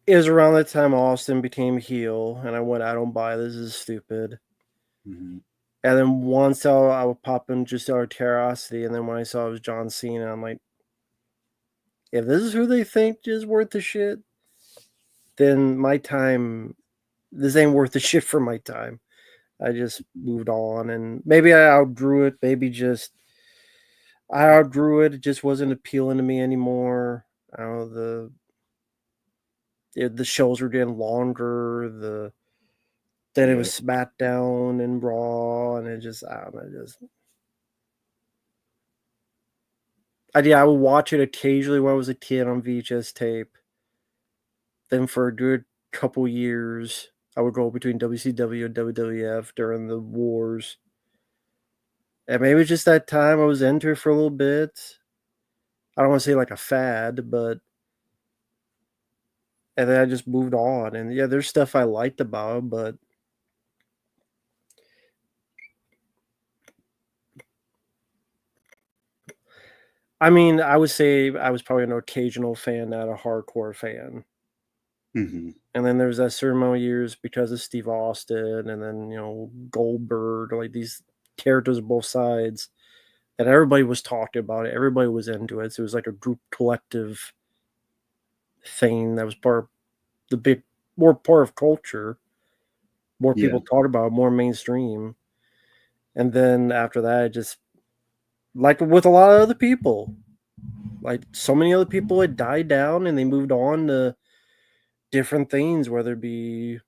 it was around that time Austin became heel, and I went, I don't buy this. This is stupid. Mm-hmm. And then once I would pop in just out of curiosity, and then when I saw it was John Cena, I'm like, if this is who they think is worth the shit, then my time, this ain't worth the shit for my time. I just moved on, and maybe I outgrew it. Maybe just I outgrew it. It just wasn't appealing to me anymore. I don't know, the shows were getting longer. Then it Yeah. was SmackDown and Raw, and it just I don't know. I would watch it occasionally when I was a kid on VHS tape. Then for a good couple years, I would go between WCW and WWF during the wars. And maybe just that time I was into it for a little bit. I don't want to say like a fad, but and then I just moved on. And yeah, there's stuff I liked about it, but I mean, I would say I was probably an occasional fan, not a hardcore fan. Mm-hmm. And then there's that certain amount of years because of Steve Austin, and then Goldberg, like these characters on both sides, and everybody was talking about it. Everybody was into it. So it was like a group collective thing that was part of the big more part of culture. More Yeah. people talk about it, more mainstream. And then after that, it just like with a lot of other people, like so many other people had died down and they moved on to different things, whether it be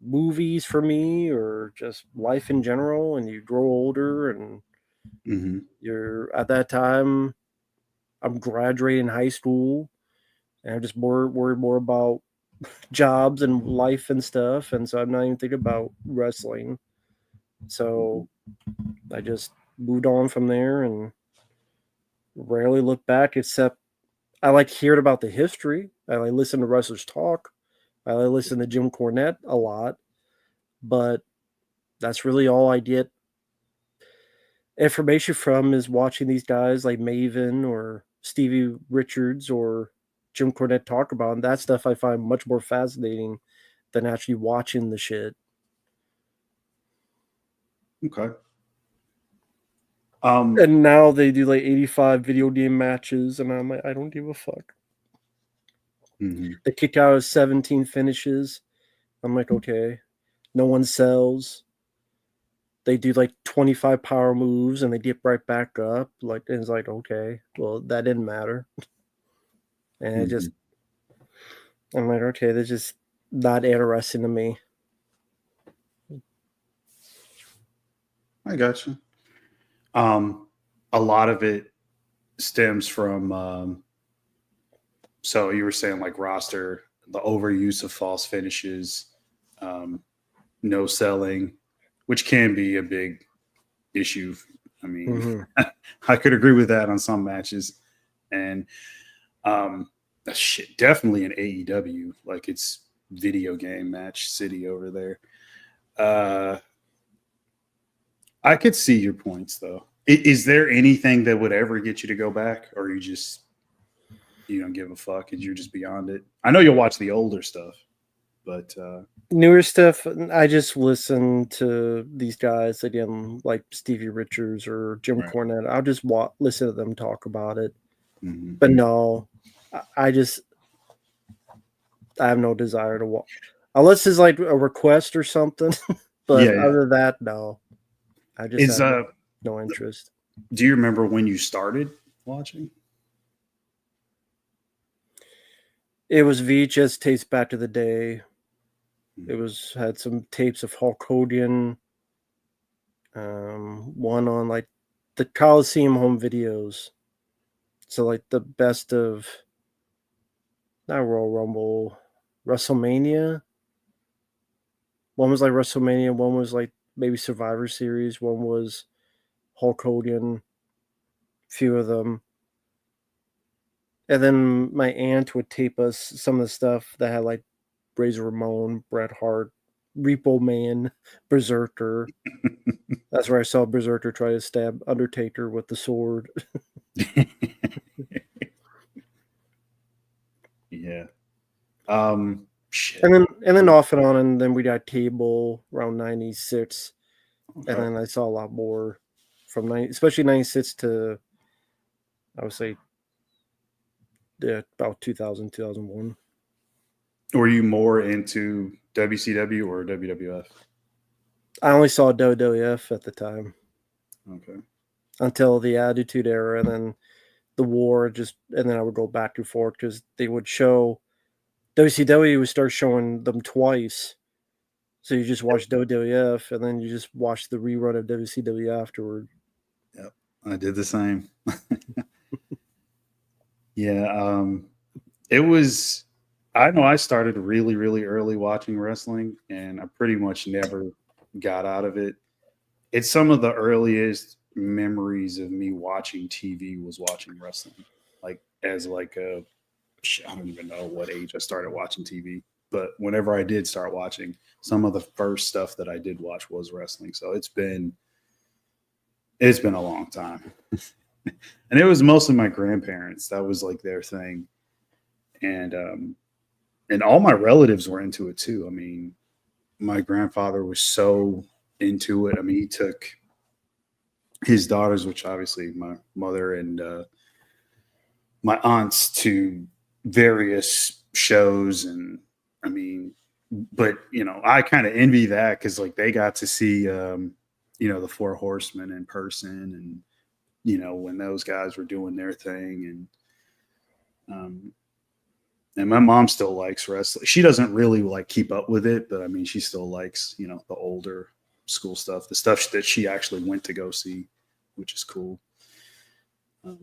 movies for me or just life in general. And you grow older, and Mm-hmm. you're at that time, I'm graduating high school, and I'm just more worried more about jobs and life and stuff. And so I'm not even thinking about wrestling. So I just moved on from there and rarely look back, except I like hearing about the history. I like listen to wrestlers talk. I like listen to Jim Cornette a lot, but that's really all I get information from, is watching these guys like Maven or Stevie Richards or Jim Cornette talk about. And that stuff I find much more fascinating than actually watching the shit. Okay. And now they do like 85 video game matches, and I'm like, I don't give a fuck. Mm-hmm. They kick out of 17 finishes. I'm like, okay. No one sells. They do like 25 power moves and they dip right back up. Like, it's like, okay, well, that didn't matter. And it Mm-hmm. just, I'm like, okay, they're just not interesting to me. I got you. A lot of it stems from so you were saying like roster, the overuse of false finishes, um, no selling, which can be a big issue. I mean, Mm-hmm. I could agree with that on some matches, and um, shit, definitely in AEW, like it's video game match city over there. Uh, I could see your points though. Is there anything that would ever get you to go back, or you don't give a fuck and you're just beyond it? I know you'll watch the older stuff, but Newer stuff, I just listen to these guys again, like Stevie Richards or Jim right. Cornette. I'll just listen to them talk about it. Mm-hmm. But no, I have no desire to watch unless it's like a request or something. But Yeah, yeah. other than that, no, I just Is have no interest. do you remember when you started watching? It was VHS tapes back to the day. It was had some tapes of Hulk Hogan. One on like the Coliseum home videos. So like the best of, not Royal Rumble, WrestleMania. One was like WrestleMania. One was like maybe Survivor Series. One was Hulk Hogan. Few of them. And then my aunt would tape us some of the stuff that had like Razor Ramon, Bret Hart, Repo Man, Berserker. That's where I saw Berserker try to stab Undertaker with the sword. Yeah. Shit. And then off and on, and then we got cable around 96. And Okay. then I saw a lot more from especially 96 to, I would say, yeah, about 2000, 2001. Were you more into WCW or WWF? I only saw WWF at the time Okay. until the Attitude Era, and then the war, and then I would go back and forth because they would show WCW would start showing them twice. So you just watch WWF and then you just watch the rerun of WCW afterward. Yep. I did the same. Yeah. It was, I know I started really, really early watching wrestling and I pretty much never got out of it. It's some of the earliest memories of me watching TV was watching wrestling. Like as like a, I don't even know what age I started watching TV, but whenever I did start watching, some of the first stuff that I did watch was wrestling. So it's been a long time. And it was mostly my grandparents. That was like their thing. And all my relatives were into it too. I mean, my grandfather was so into it. I mean, he took his daughters, which obviously my mother and my aunts, to various shows. And I mean, but I kind of envy that because like they got to see the Four Horsemen in person, and when those guys were doing their thing, and my mom still likes wrestling. She doesn't really like keep up with it, but I mean she still likes the older school stuff, the stuff that she actually went to go see, which is cool.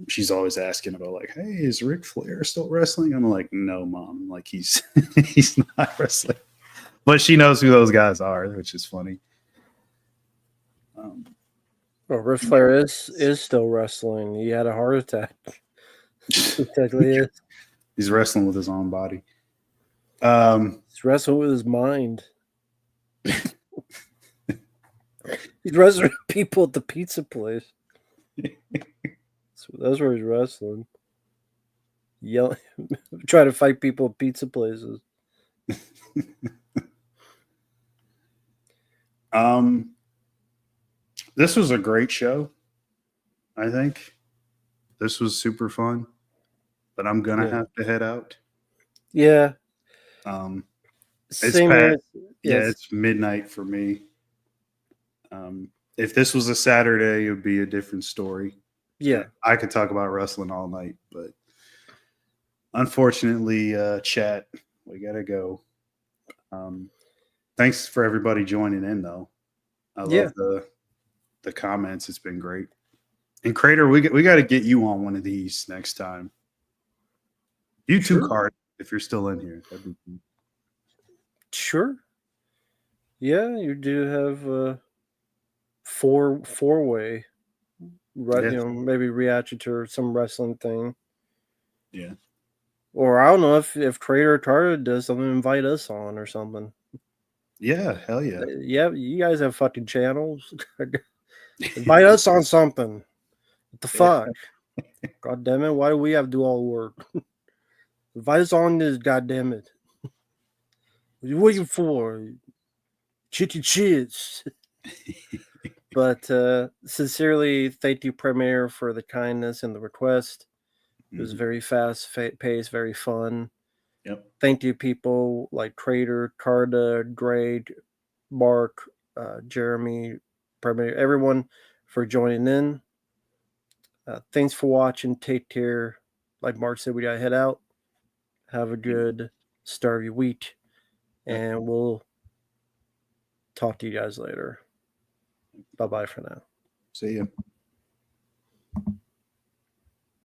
She's always asking about like, hey, is Ric Flair still wrestling? I'm like, no, Mom, like he's he's not wrestling. But she knows who those guys are, which is funny. Well, Ric Flair is still wrestling. He had a heart attack. He technically is. He's wrestling with his own body. He's wrestling with his mind. He's wrestling people at the pizza place. That's where he's wrestling. Yelling, trying to fight people at pizza places. This was a great show. I think this was super fun, but I'm gonna have to head out. Yeah. It's past, it's midnight for me. If this was a Saturday, it would be a different story. Yeah, I could talk about wrestling all night, but unfortunately, chat, we gotta go. Thanks for everybody joining in, though. I love the comments. It's been great. And Crater, we got to get you on one of these next time. You too, Card, if you're still in here. That'd be cool. Sure. Yeah, you do have a four-way, right? Yeah. Maybe reaction to some wrestling thing. Yeah. Or I don't know if Crater or Tarda does something, invite us on or something. Yeah, hell yeah. Yeah, you guys have fucking channels. Invite us on something. What the fuck? God damn it! Why do we have to do all the work? Invite us on this. God damn it! What are you waiting for? Chitty chits. But sincerely, thank you, Premier, for the kindness and the request. It was very fast paced, very fun. Yep. Thank you, people like Crater, Carda, Greg, Mark, Jeremy, Premier, everyone for joining in. Thanks for watching. Take care. Like Mark said, we gotta head out. Have a good start of your week, and we'll talk to you guys later. Bye-bye for now. See you.